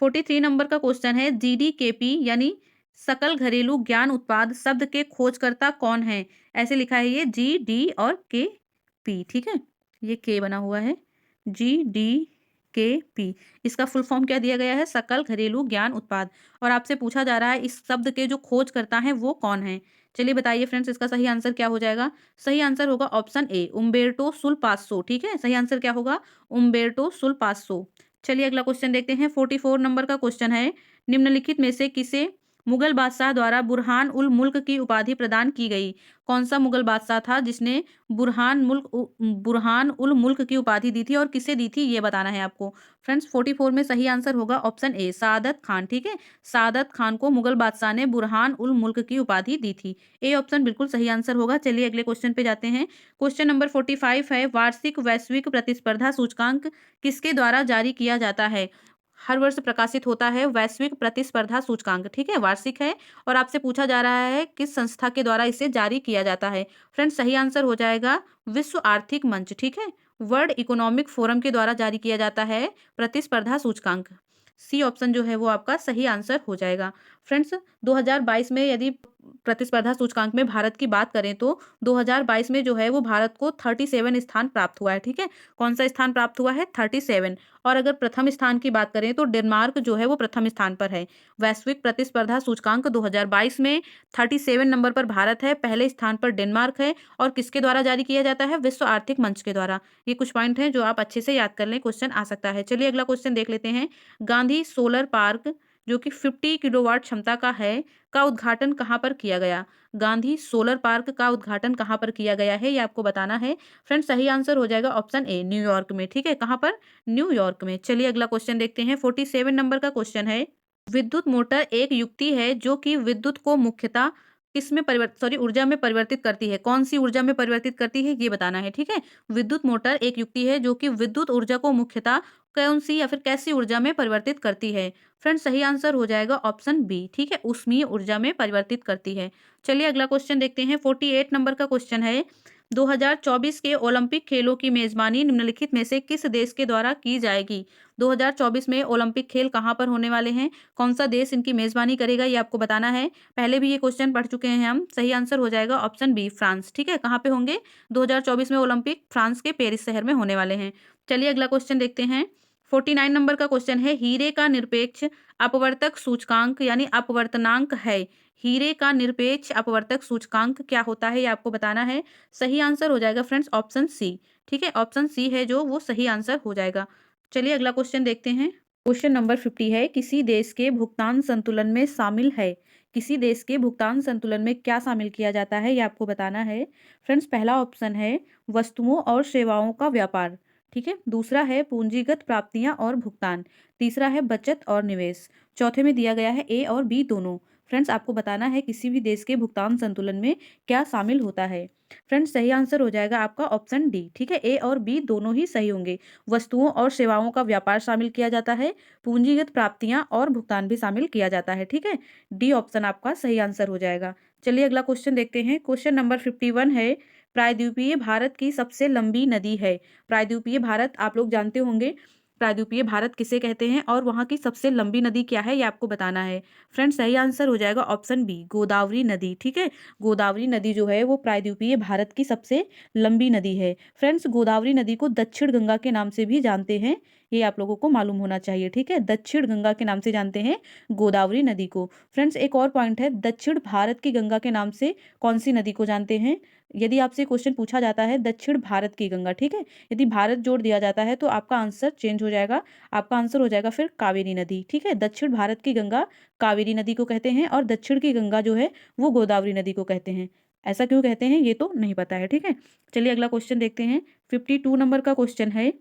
43 नंबर का क्वेश्चन है, जीडीकेपी यानी सकल घरेलू ज्ञान उत्पाद शब्द के खोजकर्ता कौन है? ऐसे लिखा है ये जी डी और के पी, ठीक है, ये के बना हुआ है, जी डी के पी। इसका फुल फॉर्म क्या दिया गया है? सकल घरेलू ज्ञान उत्पाद। और आपसे पूछा जा रहा है इस शब्द के जो खोज करता है वो कौन है? चलिए बताइए फ्रेंड्स, इसका सही आंसर क्या हो जाएगा? सही आंसर होगा ऑप्शन ए, उम्बेर्टो सुलपासो, ठीक है, सही आंसर क्या होगा? उम्बेर्टो सुलपासो। चलिए अगला क्वेश्चन देखते हैं। 44 नंबर का क्वेश्चन है, निम्नलिखित में से किसे मुगल बादशाह द्वारा बुरहान उल मुल्क की उपाधि प्रदान की गई? कौन सा मुगल बादशाह था जिसने बुरहान उल मुल्क की उपाधि दी थी और किसे दी थी, ये बताना है आपको। फ्रेंड्स 44 में सही आंसर होगा ऑप्शन ए, सादत खान, ठीक है, सादत खान को मुगल बादशाह ने बुरहान उल मुल्क की उपाधि दी थी। ए ऑप्शन बिल्कुल सही आंसर होगा। चलिए अगले क्वेश्चन पे जाते हैं। क्वेश्चन नंबर 45 है, वार्षिक वैश्विक प्रतिस्पर्धा सूचकांक किसके द्वारा जारी किया जाता है? हर वर्ष प्रकाशित होता है वैश्विक प्रतिस्पर्धा सूचकांक, ठीक है, वार्षिक है और आपसे पूछा जा रहा है किस संस्था के द्वारा इसे जारी किया जाता है। फ्रेंड्स सही आंसर हो जाएगा विश्व आर्थिक मंच, ठीक है, वर्ल्ड इकोनॉमिक फोरम के द्वारा जारी किया जाता है प्रतिस्पर्धा सूचकांक। सी ऑप्शन जो है वो आपका सही आंसर हो जाएगा। फ्रेंड्स 2022 में यदि प्रतिस्पर्धा सूचकांक में भारत की बात करें तो 2022 में जो है वो भारत को 37 स्थान प्राप्त हुआ है, ठीक है, कौन सा स्थान प्राप्त हुआ है? 37। और अगर प्रथम स्थान की बात करें तो डेनमार्क जो है वो प्रथम स्थान पर है। वैश्विक प्रतिस्पर्धा सूचकांक 2022 में 37 नंबर पर भारत है, पहले स्थान पर डेनमार्क है और किसके द्वारा जारी किया जाता है? विश्व आर्थिक मंच के द्वारा। ये कुछ पॉइंट हैं जो आप अच्छे से याद कर लें, क्वेश्चन आ सकता है। चलिए अगला क्वेश्चन देख लेते हैं। गांधी सोलर पार्क जो कि 50 किलोवाट क्षमता का है, का उद्घाटन कहाँ पर किया गया? गांधी सोलर पार्क का उद्घाटन कहाँ पर किया गया है, ये आपको बताना है। फ्रेंड्स सही आंसर हो जाएगा ऑप्शन ए, न्यूयॉर्क में, ठीक है, कहाँ पर? न्यूयॉर्क में। चलिए अगला क्वेश्चन देखते हैं। 47 नंबर का क्वेश्चन है, विद्युत मोटर एक युक्ति है जो कि विद्युत को मुख्यतः किसमें ऊर्जा में परिवर्तित करती है? कौन सी ऊर्जा में परिवर्तित करती है, ये बताना है, ठीक है। विद्युत मोटर एक युक्ति है जो कि विद्युत ऊर्जा को मुख्यतः कौन सी या फिर कैसी ऊर्जा में परिवर्तित करती है? फ्रेंड्स सही आंसर हो जाएगा ऑप्शन बी, ठीक है, ऊष्मीय ऊर्जा में परिवर्तित करती है। चलिए अगला क्वेश्चन देखते हैं। 48 नंबर का क्वेश्चन है, 2024 के ओलंपिक खेलों की मेजबानी निम्नलिखित में से किस देश के द्वारा की जाएगी? 2024 में ओलंपिक खेल कहाँ पर होने वाले हैं? कौन सा देश इनकी मेजबानी करेगा, ये आपको बताना है। पहले भी ये क्वेश्चन पढ़ चुके हैं हम। सही आंसर हो जाएगा ऑप्शन बी, फ्रांस, ठीक है, कहाँ पे होंगे? 2024 में ओलंपिक फ्रांस के पेरिस शहर में होने वाले हैं। चलिए अगला क्वेश्चन देखते हैं। 49 नंबर का क्वेश्चन है, हीरे का निरपेक्ष अपवर्तक सूचकांक यानी अपवर्तनांक है। हीरे का निरपेक्ष अपवर्तक सूचकांक क्या होता है, ये आपको बताना है। सही आंसर हो जाएगा फ्रेंड्स ऑप्शन सी, ठीक है, ऑप्शन सी है जो वो सही आंसर हो जाएगा। चलिए अगला क्वेश्चन देखते हैं। क्वेश्चन नंबर 50 है, किसी देश के भुगतान संतुलन में शामिल है? किसी देश के भुगतान संतुलन में क्या शामिल किया जाता है, ये आपको बताना है। फ्रेंड्स पहला ऑप्शन है वस्तुओं और सेवाओं का व्यापार, ठीक है, दूसरा है पूंजीगत प्राप्तियां और भुगतान, तीसरा है बचत और निवेश, चौथे में दिया गया है ए और बी दोनों। फ्रेंड्स आपको बताना है किसी भी देश के भुगतान संतुलन में क्या शामिल होता है। फ्रेंड्स सही आंसर हो जाएगा आपका ऑप्शन डी, ठीक है, ए और बी दोनों ही सही होंगे। वस्तुओं और सेवाओं का व्यापार शामिल किया जाता है, पूंजीगत प्राप्तियां और भुगतान भी शामिल किया जाता है, ठीक है, डी ऑप्शन आपका सही आंसर हो जाएगा। चलिए अगला क्वेश्चन देखते हैं। क्वेश्चन नंबर 51 है, प्रायद्वीपीय भारत की सबसे लंबी नदी है। प्रायद्वीपीय भारत आप लोग जानते होंगे, प्रायद्वीपीय भारत किसे कहते हैं और वहाँ की सबसे लंबी नदी क्या है, ये आपको बताना है। फ्रेंड्स सही आंसर हो जाएगा ऑप्शन बी, गोदावरी नदी, ठीक है, गोदावरी नदी जो है वो प्रायद्वीपीय भारत की सबसे लंबी नदी है। फ्रेंड्स गोदावरी नदी को दक्षिण गंगा के नाम से भी जानते हैं, ये आप लोगों को मालूम होना चाहिए, ठीक है, दक्षिण गंगा के नाम से जानते हैं गोदावरी नदी को। फ्रेंड्स एक और पॉइंट है, दक्षिण भारत की गंगा के नाम से कौन सी नदी को जानते हैं? यदि आपसे क्वेश्चन पूछा जाता है दक्षिण भारत की गंगा, ठीक है, यदि भारत जोड़ दिया जाता है तो आपका आंसर चेंज हो जाएगा, आपका आंसर हो जाएगा फिर कावेरी नदी, ठीक है, दक्षिण भारत की गंगा कावेरी नदी को कहते हैं और दक्षिण की गंगा जो है वो गोदावरी नदी को कहते हैं। ऐसा क्यों कहते हैं ये तो नहीं पता है, ठीक है। चलिए अगला क्वेश्चन देखते हैं। 52 नंबर का क्वेश्चन है,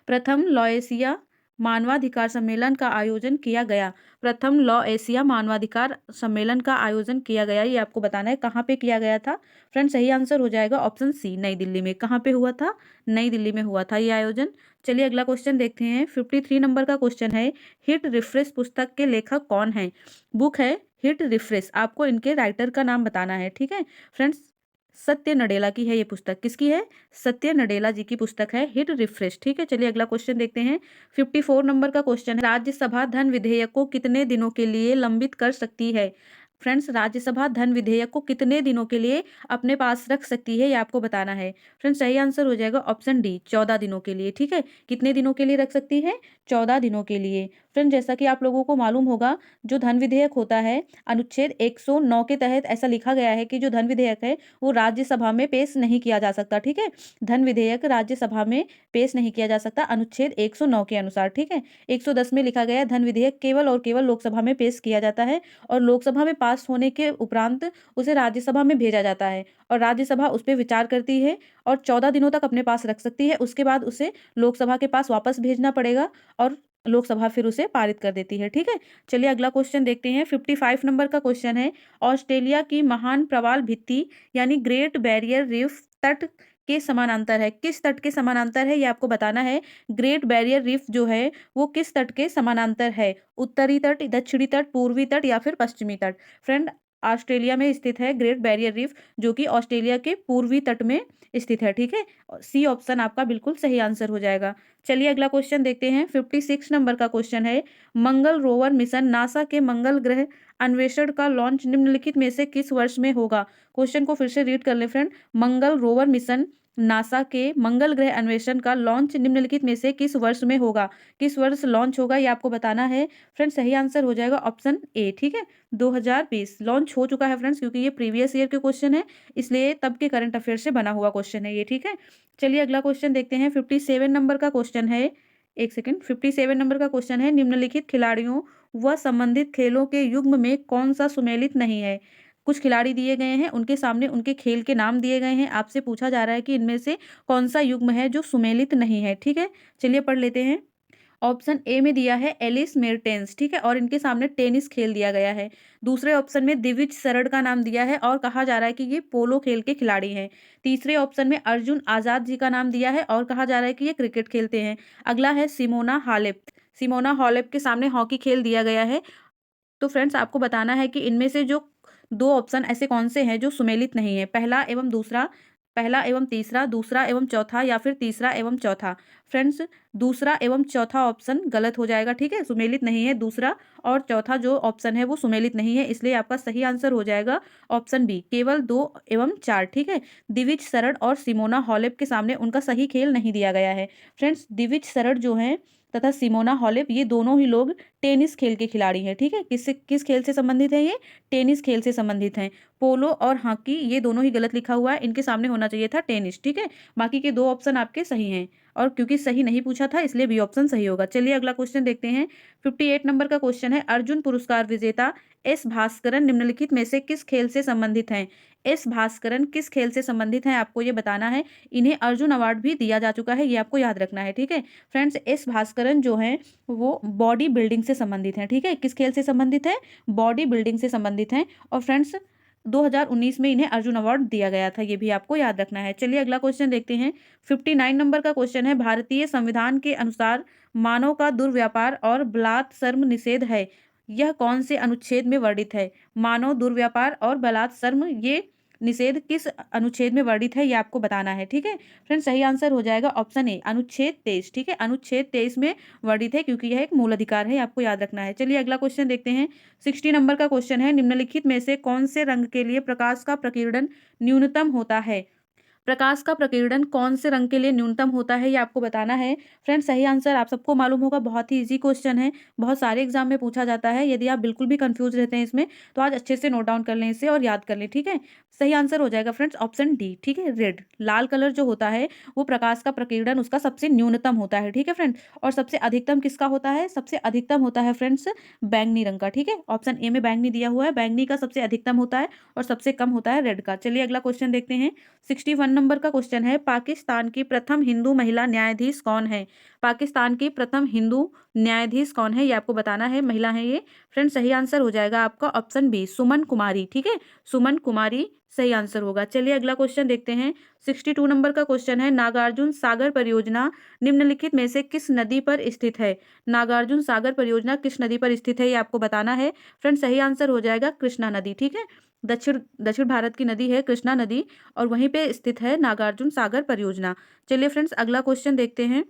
प्रथम लॉ एशिया मानवाधिकार सम्मेलन का आयोजन किया गया। प्रथम लॉ एशिया मानवाधिकार सम्मेलन का आयोजन किया गया, ये आपको बताना है कहाँ पे किया गया था। फ्रेंड सही आंसर हो जाएगा ऑप्शन सी, नई दिल्ली में। कहाँ पे हुआ था? नई दिल्ली में हुआ था ये आयोजन। चलिए अगला क्वेश्चन देखते हैं। 53 नंबर का क्वेश्चन है, हिट रिफ्रेश पुस्तक के लेखक कौन है? बुक है हिट रिफ्रेश, आपको इनके राइटर का नाम बताना है, ठीक है। फ्रेंड्स सत्य नडेला की है ये पुस्तक। किसकी है? सत्य नडेला जी की पुस्तक है हिट रिफ्रेश, ठीक है। चलिए अगला क्वेश्चन देखते हैं। 54 नंबर का क्वेश्चन है, राज्यसभा धन विधेयक को कितने दिनों के लिए लंबित कर सकती है? फ्रेंड्स राज्यसभा धन विधेयक को कितने दिनों के लिए अपने पास रख सकती है, ये आपको बताना है। फ्रेंड्स सही आंसर हो जाएगा ऑप्शन डी, 14 दिनों के लिए, ठीक है। कितने दिनों के लिए रख सकती है? 14 दिनों के लिए। फ्रेंड जैसा कि आप लोगों को मालूम होगा, जो धन विधेयक होता है, अनुच्छेद 109 के तहत ऐसा लिखा गया है कि जो धन विधेयक है वो राज्यसभा में पेश नहीं किया जा सकता, ठीक है। धन विधेयक राज्यसभा में पेश नहीं किया जा सकता अनुच्छेद 109 के अनुसार, ठीक है। 110 में लिखा गया है धन विधेयक केवल और केवल लोकसभा में पेश किया जाता है और लोकसभा में पास होने के उपरांत उसे राज्यसभा में भेजा जाता है और राज्यसभा उस पर विचार करती है और 14 दिनों तक अपने पास रख सकती है। उसके बाद उसे लोकसभा के पास वापस भेजना पड़ेगा और लोकसभा फिर उसे पारित कर देती है, ठीक है। चलिए अगला क्वेश्चन देखते हैं। 55 नंबर का क्वेश्चन है, ऑस्ट्रेलिया की महान प्रवाल भित्ति यानी ग्रेट बैरियर रीफ तट के समानांतर है। किस तट के समानांतर है ये आपको बताना है। ग्रेट बैरियर रीफ जो है वो किस तट के समानांतर है? उत्तरी तट, दक्षिणी तट, पूर्वी तट या फिर पश्चिमी तट? फ्रेंड ऑस्ट्रेलिया में स्थित है ग्रेट बैरियर रीफ, जो कि ऑस्ट्रेलिया के पूर्वी तट में स्थित है, ठीक है। सी ऑप्शन आपका बिल्कुल सही आंसर हो जाएगा। चलिए अगला क्वेश्चन देखते हैं। 56 नंबर का क्वेश्चन है, मंगल रोवर मिशन नासा के मंगल ग्रह अन्वेषण का लॉन्च निम्नलिखित में से किस वर्ष में होगा? क्वेश्चन को फिर से रीड कर ले फ्रेंड। मंगल रोवर मिशन नासा के मंगल ग्रह अन्वेषण का लॉन्च निम्नलिखित में से किस वर्ष में होगा? किस वर्ष लॉन्च होगा ये आपको बताना है। फ्रेंड्स सही आंसर हो जाएगा ऑप्शन ए, ठीक है। 2020 लॉन्च हो चुका है फ्रेंड्स, क्योंकि ये प्रीवियस ईयर के क्वेश्चन है, इसलिए तब के करंट अफेयर से बना हुआ क्वेश्चन है ये, ठीक है। चलिए अगला क्वेश्चन देखते हैं। 57 नंबर का क्वेश्चन है, एक सेकंड, 57 नंबर का क्वेश्चन है, निम्नलिखित खिलाड़ियों व संबंधित खेलों के युग्म में कौन सा सुमेलित नहीं है? कुछ खिलाड़ी दिए गए हैं, उनके सामने उनके खेल के नाम दिए गए हैं, आपसे पूछा जा रहा है कि इनमें से कौन सा युग्म है जो सुमेलित नहीं है, ठीक है। चलिए पढ़ लेते हैं। ऑप्शन ए में दिया है एलिस मेर्टेंस, ठीक है, और इनके सामने टेनिस खेल दिया गया है। दूसरे ऑप्शन में दिविज शरण का नाम दिया है और कहा जा रहा है कि ये पोलो खेल के खिलाड़ी हैं। तीसरे ऑप्शन में अर्जुन आजाद जी का नाम दिया है और कहा जा रहा है कि ये क्रिकेट खेलते हैं। अगला है सिमोना हालेप, सिमोना हालेप के सामने हॉकी खेल दिया गया है। तो फ्रेंड्स आपको बताना है कि इनमें से जो दो ऑप्शन ऐसे कौन से हैं जो सुमेलित नहीं है, पहला एवं दूसरा, पहला एवं तीसरा, दूसरा एवं चौथा या फिर तीसरा एवं चौथा। फ्रेंड्स दूसरा एवं चौथा ऑप्शन गलत हो जाएगा, ठीक है। सुमेलित नहीं है दूसरा और चौथा जो ऑप्शन है वो सुमेलित नहीं है, इसलिए आपका सही आंसर हो जाएगा ऑप्शन बी, केवल 2 एवं 4, ठीक है। दिविज शरण और सिमोना हॉलेप के सामने उनका सही खेल नहीं दिया गया है। फ्रेंड्स दिविज शरण जो है तथा सिमोना हॉलेप ये दोनों ही लोग टेनिस खेल के खिलाड़ी हैं, ठीक है। किस खेल से संबंधित है? ये टेनिस खेल से संबंधित हैं। पोलो और हॉकी ये दोनों ही गलत लिखा हुआ है, इनके सामने होना चाहिए था टेनिस, ठीक है। बाकी के दो ऑप्शन आपके सही हैं और क्योंकि सही नहीं पूछा था इसलिए बी ऑप्शन सही होगा। चलिए अगला क्वेश्चन देखते हैं। 58 नंबर का क्वेश्चन है, अर्जुन पुरस्कार विजेता एस भास्करन निम्नलिखित में से किस खेल से संबंधित हैं? एस भास्करन किस खेल से संबंधित हैं आपको ये बताना है। इन्हें अर्जुन अवार्ड भी दिया जा चुका है, ये आपको याद रखना है, ठीक है। फ्रेंड्स एस भास्करन जो है वो बॉडी बिल्डिंग से संबंधित हैं, ठीक है। किस खेल से संबंधित है? बॉडी बिल्डिंग से संबंधित हैं और फ्रेंड्स 2019 में इन्हें अर्जुन अवार्ड दिया गया था, ये भी आपको याद रखना है। चलिए अगला क्वेश्चन देखते हैं। 59 नंबर का क्वेश्चन है, भारतीय संविधान के अनुसार मानव का दुर्व्यापार और बलात्सर्म निषेध है, यह कौन से अनुच्छेद में वर्णित है? मानव दुर्व्यापार और बलात्सर्म ये निषेध किस अनुच्छेद में वर्णित है ये आपको बताना है, ठीक है। फ्रेंड्स सही आंसर हो जाएगा ऑप्शन ए, अनुच्छेद 23, ठीक है। अनुच्छेद 23 में वर्णित है क्योंकि यह एक मूल अधिकार है, आपको याद रखना है। चलिए अगला क्वेश्चन देखते हैं। 60 नंबर का क्वेश्चन है, निम्नलिखित में से कौन से रंग के लिए प्रकाश का प्रकीर्णन न्यूनतम होता है? प्रकाश का प्रकीर्णन कौन से रंग के लिए न्यूनतम होता है, ये आपको बताना है। फ्रेंड्स सही आंसर आप सबको मालूम होगा, बहुत ही ईजी क्वेश्चन है, बहुत सारे एग्जाम में पूछा जाता है। यदि आप बिल्कुल भी कंफ्यूज रहते हैं इसमें तो आज अच्छे से नोट डाउन कर लें इसे और याद कर लें, ठीक है। सही आंसर हो जाएगा फ्रेंड्स ऑप्शन डी, ठीक है, रेड। लाल कलर जो होता है वो प्रकाश का प्रकीर्णन उसका सबसे न्यूनतम होता है, ठीक है फ्रेंड्स। और सबसे अधिकतम किसका होता है? सबसे अधिकतम होता है फ्रेंड्स बैंगनी रंग का, ठीक है। ऑप्शन ए में बैंगनी दिया हुआ है, बैंगनी का सबसे अधिकतम होता है और सबसे कम होता है रेड का। चलिए अगला क्वेश्चन देखते हैं। 61 नंबर का क्वेश्चन है, पाकिस्तान की प्रथम हिंदू महिला न्यायाधीश कौन है? पाकिस्तान की प्रथम हिंदू न्यायाधीश कौन है, ये आपको बताना है। महिला है ये। फ्रेंड सही आंसर हो जाएगा आपका ऑप्शन बी, सुमन कुमारी, ठीक है। सुमन कुमारी सही आंसर होगा। चलिए अगला क्वेश्चन देखते हैं। 62 नंबर का क्वेश्चन है, नागार्जुन सागर परियोजना निम्नलिखित में से किस नदी पर स्थित है? नागार्जुन सागर परियोजना किस नदी पर स्थित है, ये आपको बताना है। फ्रेंड सही आंसर हो जाएगा कृष्णा नदी, ठीक है। दक्षिण दक्षिण भारत की नदी है कृष्णा नदी और वहीं पे स्थित है नागार्जुन सागर परियोजना। चलिए फ्रेंड्स अगला क्वेश्चन देखते हैं।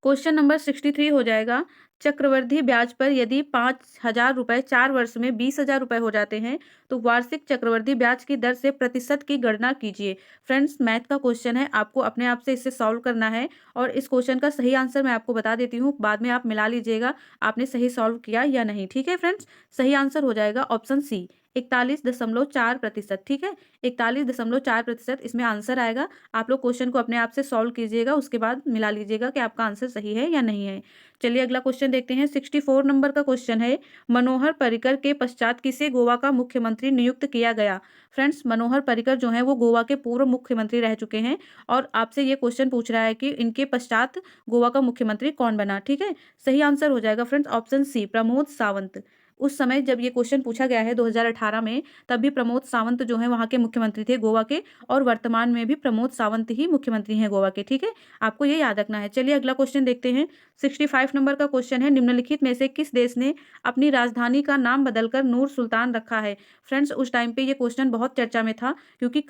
क्वेश्चन नंबर 63 हो जाएगा। चक्रवृद्धि ब्याज पर यदि 5,000 रुपए 4 वर्ष में 20,000 रुपए हो जाते हैं तो वार्षिक चक्रवृद्धि ब्याज की दर से प्रतिशत की गणना कीजिए। फ्रेंड्स मैथ का क्वेश्चन है, आपको अपने आप से इसे सॉल्व करना है और इस क्वेश्चन का सही आंसर मैं आपको बता देती हूँ, बाद में आप मिला लीजिएगा आपने सही सॉल्व किया या नहीं, ठीक है फ्रेंड्स। सही आंसर हो जाएगा ऑप्शन सी, 41.4%, ठीक है। 41.4% इसमें आंसर आएगा। आप लोग क्वेश्चन को अपने आप से सॉल्व कीजिएगा, उसके बाद मिला लीजिएगा कि आपका आंसर सही है या नहीं है। चलिए अगला क्वेश्चन देखते हैं। 64 नंबर का क्वेश्चन है, मनोहर पर्रिकर के पश्चात किसे गोवा का मुख्यमंत्री नियुक्त किया गया? फ्रेंड्स मनोहर पर्रिकर जो है वो गोवा के पूर्व मुख्यमंत्री रह चुके हैं और आपसे ये क्वेश्चन पूछ रहा है कि इनके पश्चात गोवा का मुख्यमंत्री कौन बना, ठीक है। सही आंसर हो जाएगा friends option C, Pramod Sawant. उस समय जब ये क्वेश्चन पूछा गया है 2018 में, तब भी प्रमोद सावंत जो है वहाँ के मुख्यमंत्री थे गोवा के और वर्तमान में भी प्रमोद सावंत ही मुख्यमंत्री हैं गोवा के, ठीक है। आपको ये याद रखना है। चलिए अगला क्वेश्चन देखते हैं। 65 नंबर का क्वेश्चन है, निम्नलिखित में से किस देश ने अपनी राजधानी का नाम बदलकर नूर सुल्तान रखा है? फ्रेंड्स उस टाइम पे ये क्वेश्चन बहुत चर्चा में था क्योंकि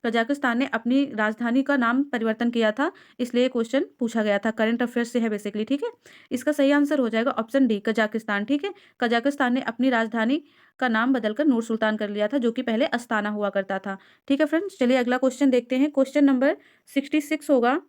कजाकिस्तान ने अपनी राजधानी का नाम परिवर्तन किया था, इसलिए क्वेश्चन पूछा गया था। करंट अफेयर्स से है बेसिकली, ठीक है। इसका सही आंसर हो जाएगा ऑप्शन डी, कजाकिस्तान, ठीक है। कजाकिस्तान ने अपनी राजधानी का नाम बदलकर नूर सुल्तान कर लिया था, जो कि पहले अस्ताना हुआ करता था, ठीक है फ्रेंड्स। चलिए अगला क्वेश्चन देखते हैं। क्वेश्चन नंबर 66 होगा,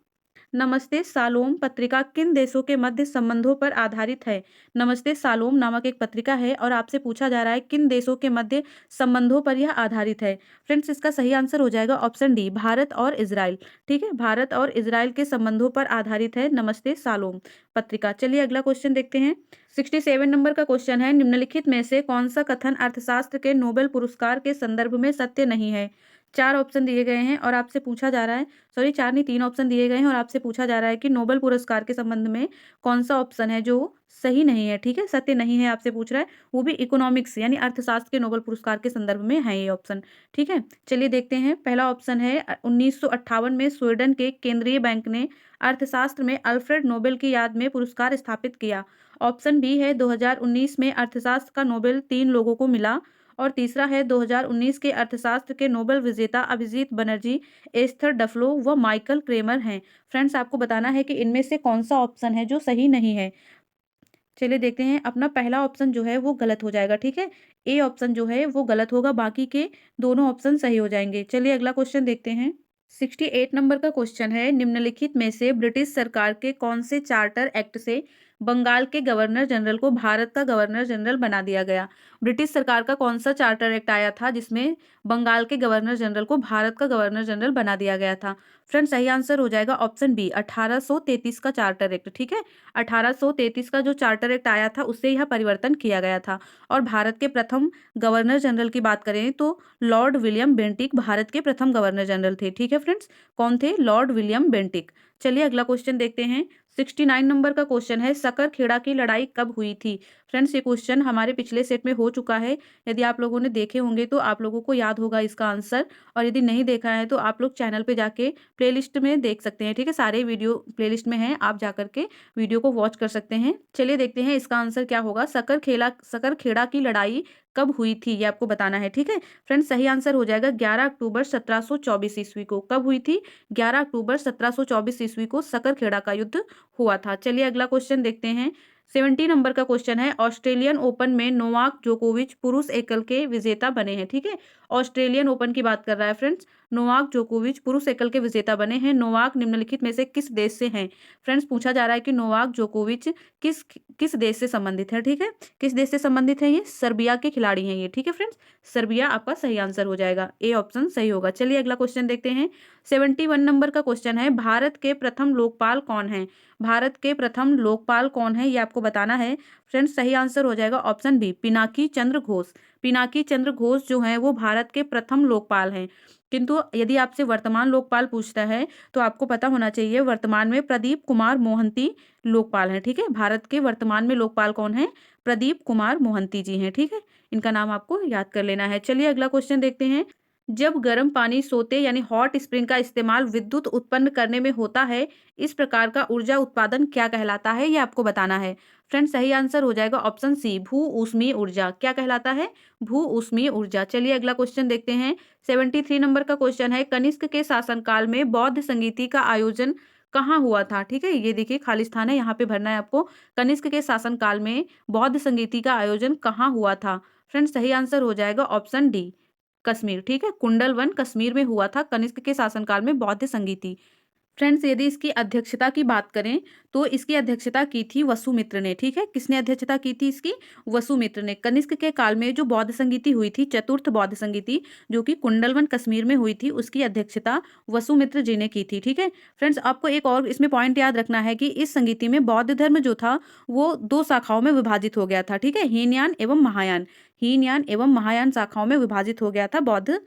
नमस्ते सालोम पत्रिका किन देशों के मध्य संबंधों पर आधारित है? नमस्ते सालोम नामक एक पत्रिका है और आपसे पूछा जा रहा है किन देशों के मध्य संबंधों पर यह आधारित है। फ्रेंड्स इसका सही आंसर हो जाएगा ऑप्शन डी, भारत और इजराइल, ठीक है। भारत और इजराइल के संबंधों पर आधारित है नमस्ते सालोम पत्रिका। चलिए अगला क्वेश्चन देखते हैं। 67 नंबर का क्वेश्चन है, निम्नलिखित में से कौन सा कथन अर्थशास्त्र के नोबेल पुरस्कार के संदर्भ में सत्य नहीं है? 4 ऑप्शन दिए गए हैं और आपसे पूछा जा रहा है, सॉरी 4 नहीं 3 ऑप्शन दिए गए हैं और आपसे पूछा जा रहा है कि नोबेल पुरस्कार के संबंध में कौन सा ऑप्शन है जो सही नहीं है, ठीक है, सत्य नहीं है आपसे पूछ रहा है, वो भी इकोनॉमिक्स यानी अर्थशास्त्र के नोबेल पुरस्कार के संदर्भ में है ये ऑप्शन, ठीक है। चलिए देखते हैं। पहला ऑप्शन है 1958 में स्वीडन के केंद्रीय बैंक ने अर्थशास्त्र में अल्फ्रेड नोबेल की याद में पुरस्कार स्थापित किया। ऑप्शन बी है 2019 में अर्थशास्त्र का नोबेल 3 लोगों को मिला और तीसरा है 2019 के अर्थशास्त्र के नोबेल विजेता अभिजीत बनर्जी, एस्थर डफलो व माइकल क्रेमर हैं। फ्रेंड्स आपको बताना है कि इनमें से कौन सा ऑप्शन है जो सही नहीं है। चलिए देखते हैं। अपना पहला ऑप्शन जो है वो गलत हो जाएगा, ठीक है। ए ऑप्शन जो है वो गलत होगा, बाकी के दोनों ऑप्शन सही हो जाएंगे। चलिए अगला क्वेश्चन देखते हैं। 68 नंबर का क्वेश्चन है, निम्नलिखित में से ब्रिटिश सरकार के कौन से चार्टर एक्ट से बंगाल के गवर्नर जनरल को भारत का गवर्नर जनरल बना दिया गया? ब्रिटिश सरकार का कौन सा चार्टर एक्ट आया था जिसमें बंगाल के गवर्नर जनरल को भारत का गवर्नर जनरल बना दिया गया था? फ्रेंड सही आंसर हो जाएगा ऑप्शन बी, 1833 का चार्टर एक्ट, ठीक है। 1833 का जो चार्टर एक्ट आया था उससे यह परिवर्तन किया गया था और भारत के प्रथम गवर्नर जनरल की बात करें तो लॉर्ड विलियम बेंटिक भारत के प्रथम गवर्नर जनरल थे, ठीक है फ्रेंड्स। कौन थे? Lord William Bentinck. चलिए अगला क्वेश्चन देखते हैं। 69 नंबर का क्वेश्चन है, सकरखेड़ा की लड़ाई कब हुई थी? फ्रेंड्स ये क्वेश्चन हमारे पिछले सेट में हो चुका है, यदि आप लोगों ने देखे होंगे तो आप लोगों को याद होगा इसका आंसर, और यदि नहीं देखा है तो आप लोग चैनल पे जाके प्लेलिस्ट में देख सकते हैं, ठीक है। सारे वीडियो प्लेलिस्ट में हैं, आप जा करके वीडियो को वॉच कर सकते हैं। चलिए देखते हैं इसका आंसर क्या होगा। सकरखेड़ा की लड़ाई कब हुई थी ये आपको बताना है, ठीक है। फ्रेंड्स सही आंसर हो जाएगा 11 अक्टूबर 1724 ईस्वी को। कब हुई थी? 11 अक्टूबर 1724 ईस्वी को सकरखेड़ा का युद्ध हुआ था। चलिए अगला क्वेश्चन देखते हैं। 70 नंबर का क्वेश्चन है, ऑस्ट्रेलियन ओपन में नोवाक जोकोविच पुरुष एकल के विजेता बने हैं, ठीक है। ऑस्ट्रेलियन ओपन की बात कर रहा है फ्रेंड्स। नोवाक जोकोविच पुरुष एकल के विजेता बने हैं। नोवाक निम्नलिखित में से किस देश से हैं? फ्रेंड्स पूछा जा रहा है कि नोवाक जोकोविच किस किस देश से संबंधित है, ठीक है, किस देश से संबंधित है? ये सर्बिया के खिलाड़ी हैं ये, ठीक है फ्रेंड्स, सर्बिया आपका सही आंसर हो जाएगा, ए ऑप्शन सही होगा। चलिए अगला क्वेश्चन देखते हैं। 71 नंबर का क्वेश्चन है, भारत के प्रथम लोकपाल कौन है? भारत के प्रथम लोकपाल कौन है ये आपको बताना है। फ्रेंड्स सही आंसर हो जाएगा ऑप्शन बी, पिनाकी चंद्र घोष। पिनाकी चंद्र घोष जो है वो भारत के प्रथम लोकपाल हैं। किंतु यदि आपसे वर्तमान लोकपाल पूछता है तो आपको पता होना चाहिए वर्तमान में प्रदीप कुमार मोहंती लोकपाल हैं, ठीक है। भारत के वर्तमान में लोकपाल कौन है? प्रदीप कुमार मोहंती जी हैं, ठीक है। इनका नाम आपको याद कर लेना है। चलिए अगला क्वेश्चन देखते हैं। जब गर्म पानी सोते यानी हॉट स्प्रिंग का इस्तेमाल विद्युत उत्पन्न करने में होता है, इस प्रकार का ऊर्जा उत्पादन क्या कहलाता है ये आपको बताना है। फ्रेंड्स सही आंसर हो जाएगा ऑप्शन सी, भू ऊष्मीय ऊर्जा। क्या कहलाता है? भू ऊष्मीय ऊर्जा। चलिए अगला क्वेश्चन देखते हैं। 73 नंबर का क्वेश्चन है, कनिष्क के शासनकाल में बौद्ध संगीति का आयोजन कहाँ हुआ था? ठीक है, ये देखिए खाली स्थान है, यहाँ पे भरना है आपको। कनिष्क के शासनकाल में बौद्ध संगीति का आयोजन कहाँ हुआ था? फ्रेंड्स सही आंसर हो जाएगा ऑप्शन डी, कश्मीर, ठीक है। कुंडल वन कश्मीर में हुआ था कनिष्क के शासनकाल में बौद्ध संगीति। फ्रेंड्स यदि इसकी अध्यक्षता की बात करें तो इसकी अध्यक्षता की थी वसुमित्र ने, ठीक है। किसने अध्यक्षता की थी इसकी? वसुमित्र ने। कनिष्क के काल में जो बौद्ध संगीति हुई थी, चतुर्थ बौद्ध संगीति, जो कि कुंडलवन कश्मीर में हुई थी, उसकी अध्यक्षता वसुमित्र जी ने की थी, ठीक है। फ्रेंड्स आपको एक और इसमें पॉइंट याद रखना है कि इस संगीति में बौद्ध धर्म जो था वो दो शाखाओं में विभाजित हो गया था, ठीक है, हीनयान एवं महायान। हीनयान एवं महायान शाखाओं में विभाजित हो गया था बौद्ध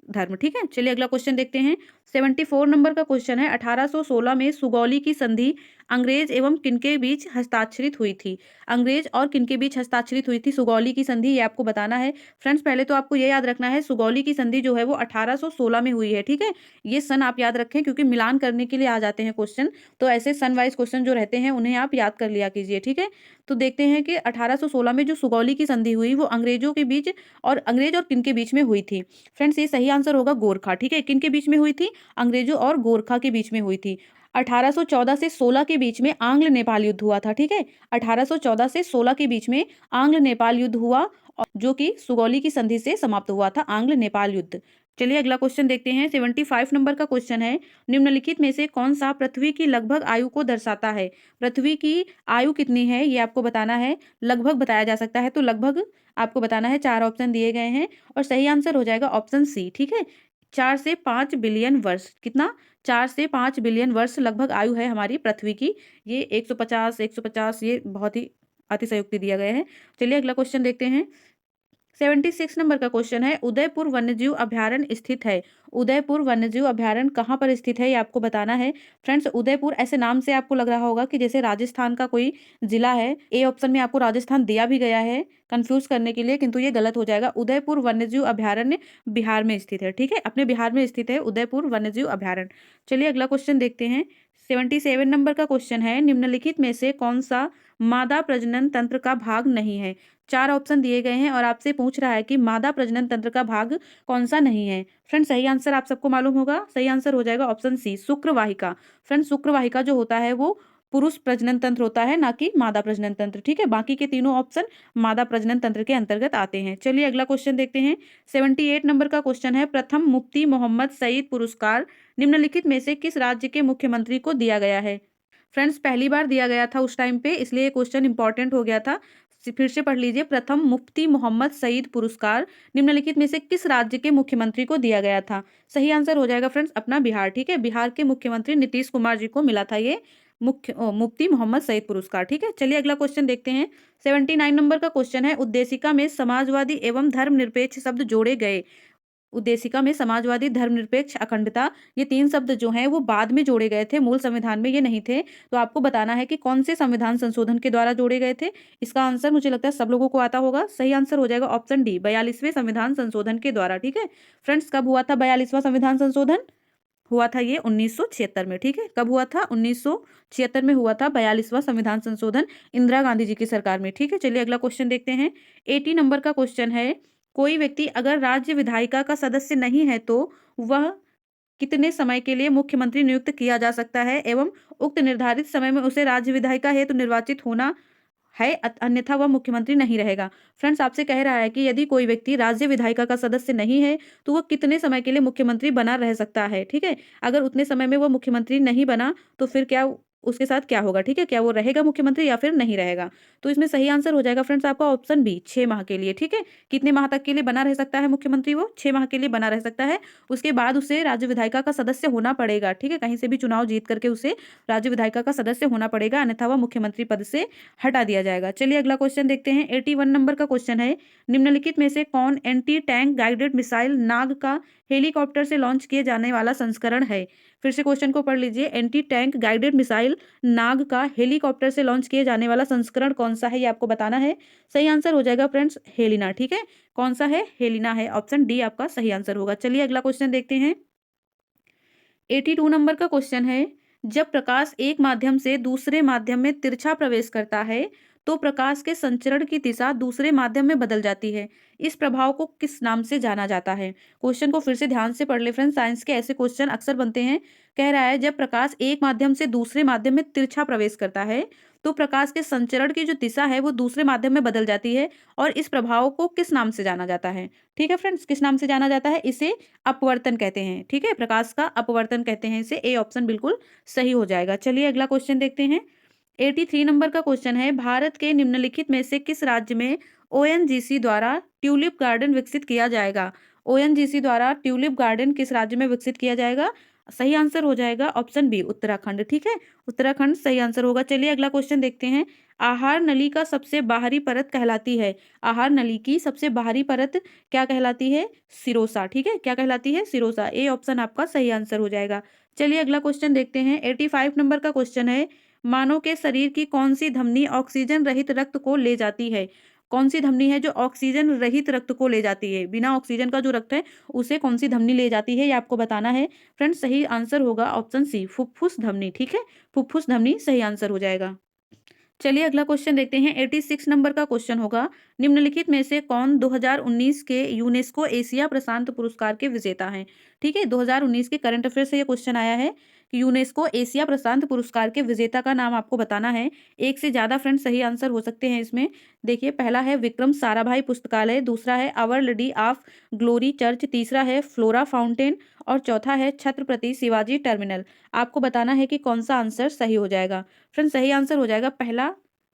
धर्म, ठीक है। चलिए अगला क्वेश्चन देखते हैं। 74 नंबर का क्वेश्चन है, 1816 में सुगौली की संधि अंग्रेज एवं किनके बीच हस्ताक्षरित हुई थी? अंग्रेज और किनके बीच हस्ताक्षरित हुई थी सुगौली की संधि, ये आपको बताना है। फ्रेंड्स पहले तो आपको ये याद रखना है सुगौली की संधि जो है वो 1816 में हुई है, ठीक है। ये सन आप याद रखें क्योंकि मिलान करने के लिए आ जाते हैं क्वेश्चन, तो ऐसे सन वाइज क्वेश्चन जो रहते हैं उन्हें आप याद कर लिया कीजिए, ठीक है। तो देखते हैं कि 1816 में जो सुगौली की संधि हुई वो अंग्रेजों के बीच और अंग्रेज और किनके बीच में हुई थी? फ्रेंड्स ये सही आंसर होगा गोरखा, ठीक है। किनके बीच में हुई थी? अंग्रेजों और गोरखा के बीच में हुई थी। 1814 से 16 के बीच में आंग्ल नेपाल युद्ध हुआ था, ठीक है। 1814 से 16 के बीच में आंग्ल नेपाल युद्ध हुआ और जो कि सुगौली की संधि से समाप्त हुआ था आंग्ल नेपाल युद्ध। चलिए अगला क्वेश्चन देखते हैं। 75 नंबर का क्वेश्चन है, निम्नलिखित में से कौन सा पृथ्वी की लगभग आयु को दर्शाता है? पृथ्वी की आयु कितनी है ये आपको बताना है। लगभग बताया जा सकता है तो लगभग आपको बताना है। 4 ऑप्शन दिए गए हैं और सही आंसर हो जाएगा ऑप्शन सी, ठीक है। 4 से 5 बिलियन वर्ष। कितना? 4 से 5 बिलियन वर्ष लगभग आयु है हमारी पृथ्वी की। ये 150 ये बहुत ही अतिशयोक्ति दिया गया है। चलिए अगला क्वेश्चन देखते हैं। 76 नंबर का क्वेश्चन है, उदयपुर वन्यजीव अभयारण्य स्थित है। उदयपुर वन्यजीव अभयारण्य कहाँ पर स्थित है ये आपको बताना है। फ्रेंड्स उदयपुर ऐसे नाम से आपको लग रहा होगा कि जैसे राजस्थान का कोई जिला है। ए ऑप्शन में आपको राजस्थान दिया भी गया है कंफ्यूज करने के लिए, किंतु ये गलत हो जाएगा। उदयपुर वन्यजीव अभयारण्य बिहार में स्थित है, ठीक है, अपने बिहार में स्थित है उदयपुर वन्यजीव अभयारण्य। चलिए अगला क्वेश्चन देखते हैं। 77 नंबर का क्वेश्चन है, निम्नलिखित में से कौन सा मादा प्रजनन तंत्र का भाग नहीं है? 4 ऑप्शन दिए गए हैं और आपसे पूछ रहा है कि मादा प्रजनन तंत्र का भाग कौन सा नहीं है। फ्रेंड सही आंसर आप सबको मालूम होगा, सही आंसर हो जाएगा ऑप्शन सी, शुक्रवाहिका। फ्रेंड शुक्रवाहिका जो होता है वो पुरुष प्रजनन तंत्र होता है, ना कि मादा प्रजनन तंत्र, ठीक है। बाकी के तीनों ऑप्शन मादा प्रजनन तंत्र के अंतर्गत आते हैं। चलिए अगला क्वेश्चन देखते हैं। 78 नंबर का क्वेश्चन है, प्रथम मुफ्ती मोहम्मद सईद पुरस्कार निम्नलिखित में से किस राज्य के मुख्यमंत्री को दिया गया है? फ्रेंड्स पहली बार दिया गया था उस टाइम पे, इसलिए ये क्वेश्चन इंपॉर्टेंट हो गया था। फिर से पढ़ लीजिए, प्रथम मुफ्ती मोहम्मद सईद पुरस्कार निम्नलिखित में से किस राज्य के मुख्यमंत्री को दिया गया था? सही आंसर हो जाएगा फ्रेंड्स अपना बिहार, ठीक है। बिहार के मुख्यमंत्री नीतीश कुमार जी को मिला था ये मुफ्ती मोहम्मद सईद पुरस्कार, ठीक है। चलिए अगला क्वेश्चन देखते हैं। 79 नंबर का क्वेश्चन है, उद्देशिका में समाजवादी एवं धर्मनिरपेक्ष शब्द जोड़े गए। उद्देशिका में समाजवादी धर्मनिरपेक्ष अखंडता, ये 3 शब्द जो हैं वो बाद में जोड़े गए थे, मूल संविधान में ये नहीं थे। तो आपको बताना है कि कौन से संविधान संशोधन के द्वारा जोड़े गए थे। इसका आंसर मुझे लगता है सब लोगों को आता होगा। सही आंसर हो जाएगा ऑप्शन डी, 42वें संविधान संशोधन के द्वारा, ठीक है। फ्रेंड्स कब हुआ था 42वां संविधान संशोधन? हुआ था ये 1976 में, ठीक है। कब हुआ था? 1976 में हुआ था 42वां संविधान संशोधन, इंदिरा गांधी जी की सरकार में, ठीक है। चलिए अगला क्वेश्चन देखते हैं। 80 नंबर का क्वेश्चन है, कोई व्यक्ति अगर राज्य विधायिका का सदस्य नहीं है तो वह कितने समय के लिए मुख्यमंत्री नियुक्त किया जा सकता है एवं उक्त निर्धारित समय में उसे राज्य विधायिका हेतु निर्वाचित होना है, अन्यथा वह मुख्यमंत्री नहीं रहेगा। फ्रेंड्स आपसे कह रहा है कि यदि कोई व्यक्ति राज्य विधायिका का सदस्य नहीं है तो वह कितने समय के लिए मुख्यमंत्री बना रह सकता है, ठीक है। अगर उतने समय में वो मुख्यमंत्री नहीं बना तो फिर क्या उसके साथ क्या होगा, ठीक है, क्या वो रहेगा मुख्यमंत्री या फिर नहीं रहेगा। तो इसमें सही आंसर हो जाएगा फ्रेंड्स आपका ऑप्शन बी, 6 माह के लिए, ठीक है। कितने माह तक के लिए बना रह सकता है मुख्यमंत्री, वो 6 माह के लिए बना रह सकता है। उसके बाद उसे राज्य विधायिका का सदस्य होना पड़ेगा, ठीक है, कहीं से भी चुनाव जीत करके उसे राज्य विधायिका का सदस्य होना पड़ेगा, अन्यथा वह मुख्यमंत्री पद से हटा दिया जाएगा। चलिए अगला क्वेश्चन देखते हैं। 81 नंबर का क्वेश्चन है, निम्नलिखित में से कौन एंटी टैंक गाइडेड मिसाइल नाग का हेलीकॉप्टर से लॉन्च किए जाने वाला संस्करण है। फिर से क्वेश्चन को पढ़ लीजिए। एंटी टैंक गाइडेड मिसाइल नाग का हेलीकॉप्टर से लॉन्च किए जाने वाला संस्करण कौन सा है, ये आपको बताना है। सही आंसर हो जाएगा फ्रेंड्स हेलिना, ठीक है। कौन सा है, हेलिना है, ऑप्शन डी आपका सही आंसर होगा। चलिए अगला क्वेश्चन देखते हैं। 82 नंबर का क्वेश्चन है, जब प्रकाश एक माध्यम से दूसरे माध्यम में तिरछा प्रवेश करता है तो प्रकाश के संचरण की दिशा दूसरे माध्यम में बदल जाती है। इस प्रभाव को किस नाम से जाना जाता है। क्वेश्चन को फिर से ध्यान से पढ़ ले फ्रेंड्स, साइंस के ऐसे क्वेश्चन अक्सर बनते हैं। कह रहा है जब प्रकाश एक माध्यम से दूसरे माध्यम में तिरछा प्रवेश करता है तो प्रकाश के संचरण की जो दिशा है वो दूसरे माध्यम में बदल जाती है, और इस प्रभाव को किस नाम से जाना जाता है। ठीक है फ्रेंड्स, किस नाम से जाना जाता है, इसे अपवर्तन कहते हैं, ठीक है, प्रकाश का अपवर्तन कहते हैं इसे। ए ऑप्शन बिल्कुल सही हो जाएगा। चलिए अगला क्वेश्चन देखते हैं। 83 नंबर का क्वेश्चन है, भारत के निम्नलिखित में से किस राज्य में ओएनजीसी द्वारा ट्यूलिप गार्डन विकसित किया जाएगा। ओएनजीसी द्वारा ट्यूलिप गार्डन किस राज्य में विकसित किया जाएगा। सही आंसर हो जाएगा ऑप्शन बी, उत्तराखंड, ठीक है, उत्तराखंड सही आंसर होगा। चलिए अगला क्वेश्चन देखते हैं। आहार नली का सबसे बाहरी परत कहलाती है, आहार नली की सबसे बाहरी परत क्या कहलाती है, सिरोसा, ठीक है, क्या कहलाती है, सिरोसा। ए ऑप्शन आपका सही आंसर हो जाएगा। चलिए अगला क्वेश्चन देखते हैं। 85 नंबर का क्वेश्चन है, मानव के शरीर की कौन सी धमनी ऑक्सीजन रहित रक्त को ले जाती है। कौन सी धमनी है जो ऑक्सीजन रहित रक्त को ले जाती है, बिना ऑक्सीजन का जो रक्त है उसे कौन सी धमनी ले जाती है, ये आपको बताना है। फ्रेंड्स सही आंसर होगा ऑप्शन सी, फुफ्फुस धमनी, ठीक है, फुफ्फुस धमनी सही आंसर हो जाएगा। चलिए अगला क्वेश्चन देखते हैं। 86 नंबर का क्वेश्चन होगा, निम्नलिखित में से कौन 2019 के यूनेस्को एशिया प्रशांत पुरस्कार के विजेता हैं। ठीक है, 2019 के करंट अफेयर से ये क्वेश्चन आया है कि यूनेस्को एशिया प्रशांत पुरस्कार के विजेता का नाम आपको बताना है। एक से ज्यादा फ्रेंड सही आंसर हो सकते हैं इसमें। देखिए, पहला है विक्रम साराभाई पुस्तकालय, दूसरा है our lady of glory church, तीसरा है फ्लोरा फाउंटेन और चौथा है छत्रपति शिवाजी टर्मिनल। आपको बताना है कि कौन सा आंसर सही हो जाएगा। फ्रेंड्स सही आंसर हो जाएगा पहला,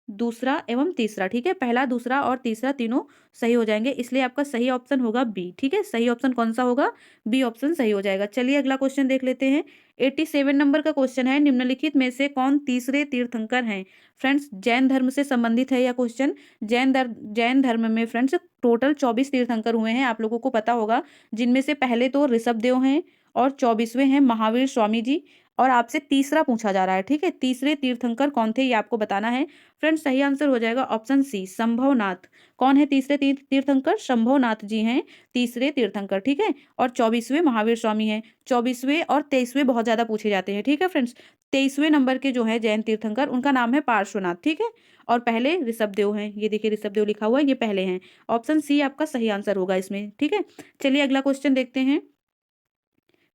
दूसरा एवं तीसरा, ठीक है, पहला, दूसरा और तीसरा तीनों सही हो जाएंगे, इसलिए आपका सही ऑप्शन होगा बी, ठीक है, सही ऑप्शन कौन सा होगा, बी ऑप्शन सही हो जाएगा। चलिए अगला क्वेश्चन देख लेते हैं। 87 नंबर का क्वेश्चन है, निम्नलिखित में से कौन तीसरे तीर्थंकर हैं। फ्रेंड्स जैन धर्म से संबंधित है यह क्वेश्चन। जैन धर्म में फ्रेंड्स टोटल 24 तीर्थंकर हुए हैं, आप लोगों को पता होगा, जिनमें से पहले तो ऋषभदेव हैं और 24वें हैं महावीर स्वामी जी, और आपसे तीसरा पूछा जा रहा है, ठीक है, तीसरे तीर्थंकर कौन थे ये आपको बताना है। फ्रेंड्स सही आंसर हो जाएगा ऑप्शन सी, संभवनाथ। कौन है तीसरे तीर्थंकर, शंभवनाथ जी हैं तीसरे तीर्थंकर, ठीक है, और 24वें महावीर स्वामी हैं। 24वें और 23वें बहुत ज्यादा पूछे जाते हैं, ठीक है फ्रेंड्स। 23वें नंबर के जो है जैन तीर्थंकर, उनका नाम है पार्श्वनाथ, ठीक है, और पहले ऋषभदेव हैं, ये देखिए ऋषभदेव लिखा हुआ है, ये पहले हैं। ऑप्शन सी आपका सही आंसर होगा इसमें, ठीक है। चलिए अगला क्वेश्चन देखते हैं।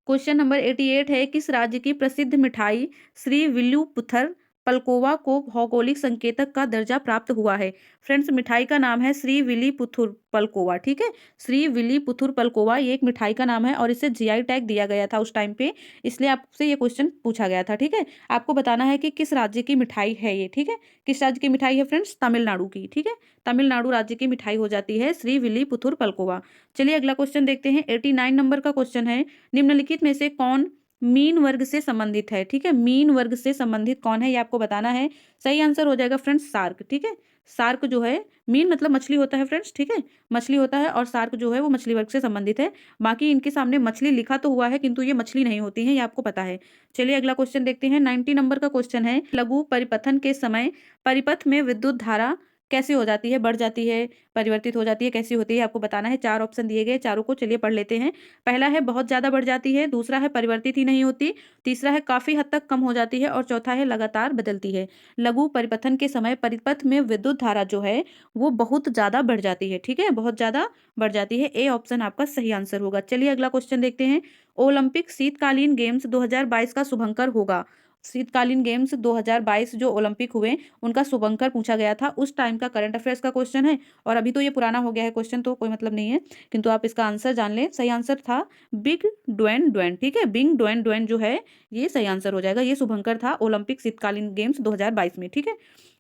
क्वेश्चन नंबर 88 है, किस राज्य की प्रसिद्ध मिठाई श्री विल्लुपुथर पलकोवा को भौगोलिक संकेतक का दर्जा प्राप्त हुआ है। फ्रेंड्स मिठाई का नाम है श्री विल्लीपुथुर पलकोवा, ठीक है, श्री विल्लीपुथुर पलकोवा ये एक मिठाई का नाम है और इसे जीआई टैग दिया गया था उस टाइम पे, इसलिए आपसे ये क्वेश्चन पूछा गया था, ठीक है। आपको बताना है कि किस राज्य की मिठाई है ये, ठीक है, किस राज्य की मिठाई है फ्रेंड्स, तमिलनाडु की, ठीक है, तमिलनाडु राज्य की मिठाई हो जाती है श्री विल्लीपुथुर पलकोवा। चलिए अगला क्वेश्चन देखते हैं। 89 नंबर का क्वेश्चन है, निम्नलिखित में से कौन मीन वर्ग से संबंधित है, ठीक है, मीन वर्ग से संबंधित कौन है ये आपको बताना है। सही आंसर हो जाएगा फ्रेंड्स सार्क, ठीक है, सार्क जो है, मीन मतलब मछली होता है फ्रेंड्स, ठीक है, मछली होता है, और सार्क जो है वो मछली वर्ग से संबंधित है। बाकी इनके सामने मछली लिखा तो हुआ है किंतु ये मछली नहीं होती है, ये आपको पता है। चलिए अगला क्वेश्चन देखते हैं। 90 नंबर का क्वेश्चन है, लघु परिपथन के समय परिपथ में विद्युत धारा कैसे हो जाती है, बढ़ जाती है, परिवर्तित हो जाती है, कैसी होती है आपको बताना है। 4 ऑप्शन दिए गए, चारों को चलिए पढ़ लेते हैं। पहला है बहुत ज्यादा बढ़ जाती है, दूसरा है परिवर्तित ही नहीं होती, तीसरा है काफी हद तक कम हो जाती है, और चौथा है लगातार बदलती है। लघु परिपथन के समय परिपथ में विद्युत धारा जो है वो बहुत ज्यादा बढ़ जाती है, ठीक है, बहुत ज्यादा बढ़ जाती है। ए ऑप्शन आपका सही आंसर होगा। चलिए अगला क्वेश्चन देखते हैं। ओलंपिक शीतकालीन गेम्स 2022 का शुभंकर होगा। शीतकालीन गेम्स 2022 जो ओलंपिक हुए उनका शुभंकर पूछा गया था, उस टाइम का करंट अफेयर्स का क्वेश्चन है। और अभी तो ये पुराना हो गया है क्वेश्चन, तो कोई मतलब नहीं है, किंतु आप इसका आंसर जान लें। सही आंसर था बिग ड्वेन ड्वेन, ठीक है, बिग ड्वेन ड्वेन जो है ये सही आंसर हो जाएगा। ये शुभंकर था ओलंपिक शीतकालीन गेम्स 2022 में, ठीक है।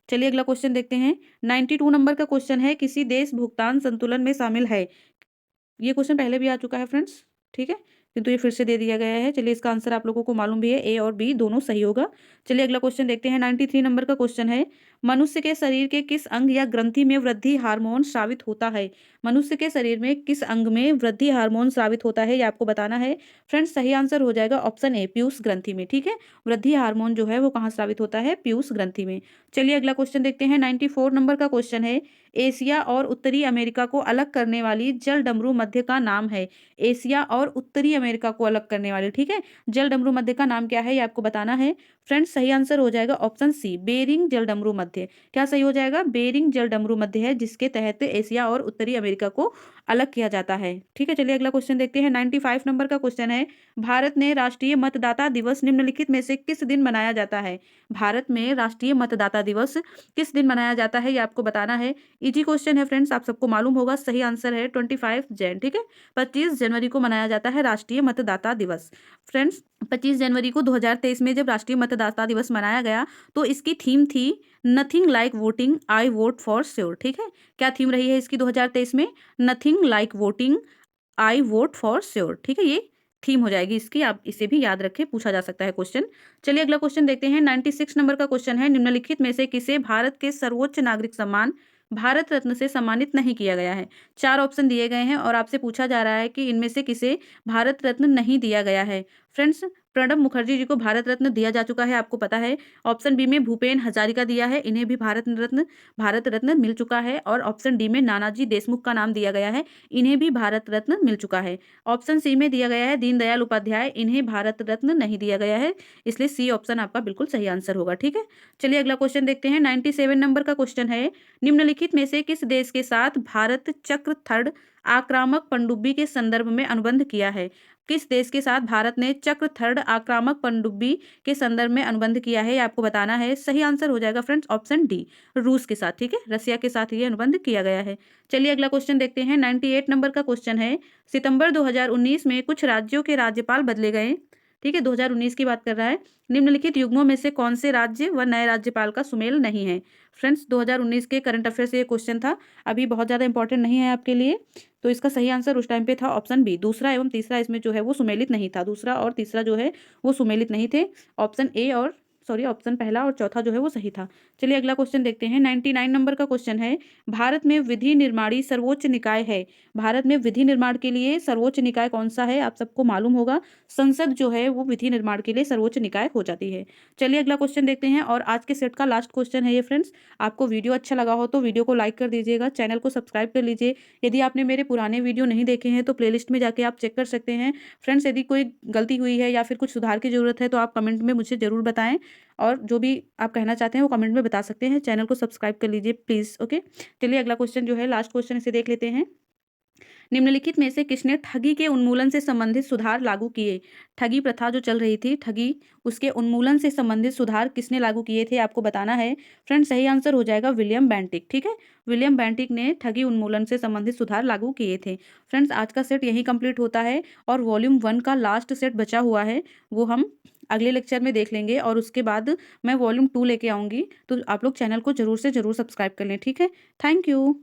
चलिए अगला क्वेश्चन देखते हैं। 92 नंबर का क्वेश्चन है, किसी देश भुगतान संतुलन में शामिल है। ये क्वेश्चन पहले भी आ चुका है फ्रेंड्स, ठीक है, किंतु ये फिर से दे दिया गया है। चलिए इसका आंसर आप लोगों को मालूम भी है, ए और बी दोनों सही होगा। चलिए अगला क्वेश्चन देखते हैं। 93 नंबर का क्वेश्चन है, मनुष्य के शरीर के किस अंग या ग्रंथि में वृद्धि हार्मोन स्रावित होता है। मनुष्य के शरीर में किस अंग में वृद्धि हार्मोन स्रावित होता है, ये आपको बताना है फ्रेंड्स। सही आंसर हो जाएगा ऑप्शन ए, पीयूष ग्रंथि में, ठीक है। वृद्धि हार्मोन जो है वो कहाँ स्रावित होता है, पीयूष ग्रंथि में। चलिए अगला क्वेश्चन देखते हैं। 94 नंबर का क्वेश्चन है, एशिया और उत्तरी अमेरिका को अलग करने वाली जल डमरू मध्य का नाम है। एशिया और उत्तरी अमेरिका को अलग करने वाली, ठीक है, जल डमरू मध्य का नाम क्या है, ये आपको बताना है फ्रेंड्स। सही आंसर हो जाएगा ऑप्शन सी, बेरिंग जल डमरू मध्य। क्या सही हो जाएगा, बेरिंग जल डमरू मध्य है, जिसके तहत एशिया और उत्तरी अमेरिका को अलग किया जाता है, ठीक है। चलिए अगला क्वेश्चन देखते हैं। 95 नंबर का क्वेश्चन है, भारत में राष्ट्रीय मतदाता दिवस निम्नलिखित में से किस दिन मनाया जाता है। भारत में राष्ट्रीय मतदाता दिवस किस दिन मनाया जाता है, ये आपको बताना है। इजी क्वेश्चन है फ्रेंड्स, आप सबको मालूम होगा। सही आंसर है 25 जैन, ठीक है। 25 जनवरी को मनाया जाता है राष्ट्रीय मतदाता दिवस। फ्रेंड्स 25 जनवरी को 2023 में जब राष्ट्रीय मतदाता दिवस मनाया गया तो इसकी थीम थी nothing like voting, I vote for sure, ठीक है। क्या थीम रही है इसकी 2023 में, nothing like voting, I vote for sure, ठीक है। ये थीम हो जाएगी इसकी, आप इसे भी याद रखें, पूछा जा सकता है क्वेश्चन। चलिए अगला क्वेश्चन देखते हैं। 96 नंबर का क्वेश्चन है, निम्नलिखित में से किसे भारत के सर्वोच्च नागरिक सम्मान भारत रत्न से सम्मानित नहीं किया गया है। 4 ऑप्शन दिए गए हैं और आपसे पूछा जा रहा है कि इनमें से किसे भारत रत्न नहीं दिया गया है। फ्रेंड्स प्रणब मुखर्जी जी को भारत रत्न दिया जा चुका है, आपको पता है। ऑप्शन बी में भूपेन हजारिका दिया है, इन्हें भी भारत रत्न मिल चुका है। और ऑप्शन डी में नानाजी देशमुख का नाम दिया गया है, इन्हें भी भारत रत्न मिल चुका है। ऑप्शन सी में दिया गया है दीनदयाल उपाध्याय, इन्हें भारत रत्न नहीं दिया गया है, इसलिए सी ऑप्शन आपका बिल्कुल सही आंसर होगा, ठीक है। चलिए अगला क्वेश्चन देखते हैं। 97 नंबर का क्वेश्चन है, निम्नलिखित में से किस देश के साथ भारत चक्र थर्ड आक्रामक पनडुब्बी के संदर्भ में अनुबंध किया है। किस देश के साथ भारत ने चक्र थर्ड आक्रामक पनडुब्बी के संदर्भ में अनुबंध किया है, ये आपको बताना है। सही आंसर हो जाएगा फ्रेंड्स ऑप्शन डी, रूस के साथ, ठीक है, रसिया के साथ ये अनुबंध किया गया है। चलिए अगला क्वेश्चन देखते हैं। 98 नंबर का क्वेश्चन है, सितंबर 2019 में कुछ राज्यों के राज्यपाल बदले गए, ठीक है, 2019 की बात कर रहा है। निम्नलिखित युग्मों में से कौन से राज्य व नए राज्यपाल का सुमेल नहीं है। फ्रेंड्स 2019 के करंट अफेयर से ये क्वेश्चन था, अभी बहुत ज़्यादा इंपॉर्टेंट नहीं है आपके लिए, तो इसका सही आंसर उस टाइम पे था ऑप्शन बी, दूसरा एवं तीसरा इसमें जो है वो सुमेलित नहीं था, दूसरा और तीसरा जो है वो सुमेलित नहीं थे। ऑप्शन ए और ऑप्शन पहला और चौथा जो है वो सही था। चलिए अगला क्वेश्चन देखते हैं। 99 नंबर का क्वेश्चन है, भारत में विधि निर्माणी सर्वोच्च निकाय है। भारत में विधि निर्माण के लिए सर्वोच्च निकाय कौन सा है, आप सबको मालूम होगा। संसद जो है वो विधि निर्माण के लिए सर्वोच्च निकाय हो जाती है। चलिए अगला क्वेश्चन देखते हैं और आज के सेट का लास्ट क्वेश्चन है ये फ्रेंड्स। आपको वीडियो अच्छा लगा हो तो वीडियो को लाइक कर दीजिएगा, चैनल को सब्सक्राइब कर लीजिए। यदि आपने मेरे पुराने वीडियो नहीं देखे हैं तो प्लेलिस्ट में जाके आप चेक कर सकते हैं। फ्रेंड्स यदि कोई गलती हुई है या फिर कुछ सुधार की ज़रूरत है तो आप कमेंट में मुझे ज़रूर बताएं, और जो भी आप कहना चाहते हैं वो कमेंट में बता सकते हैं। चैनल को सब्सक्राइब कर लीजिए प्लीज़, ओके। चलिए अगला क्वेश्चन जो है लास्ट क्वेश्चन, इसे देख लेते हैं। निम्नलिखित में से किसने ठगी के उन्मूलन से संबंधित सुधार लागू किए। ठगी प्रथा जो चल रही थी, ठगी, उसके उन्मूलन से संबंधित सुधार किसने लागू किए थे, आपको बताना है। फ्रेंड्स सही आंसर हो जाएगा विलियम बेंटिक, ठीक है। विलियम बेंटिक ने ठगी उन्मूलन से संबंधित सुधार लागू किए थे। फ्रेंड्स आज का सेट यही कंप्लीट होता है और वॉल्यूम 1 का लास्ट सेट बचा हुआ है, वो हम अगले लेक्चर में देख लेंगे और उसके बाद मैं वॉल्यूम 2 लेके आऊँगी। तो आप लोग चैनल को जरूर से जरूर सब्सक्राइब कर लें, ठीक है। Thank you.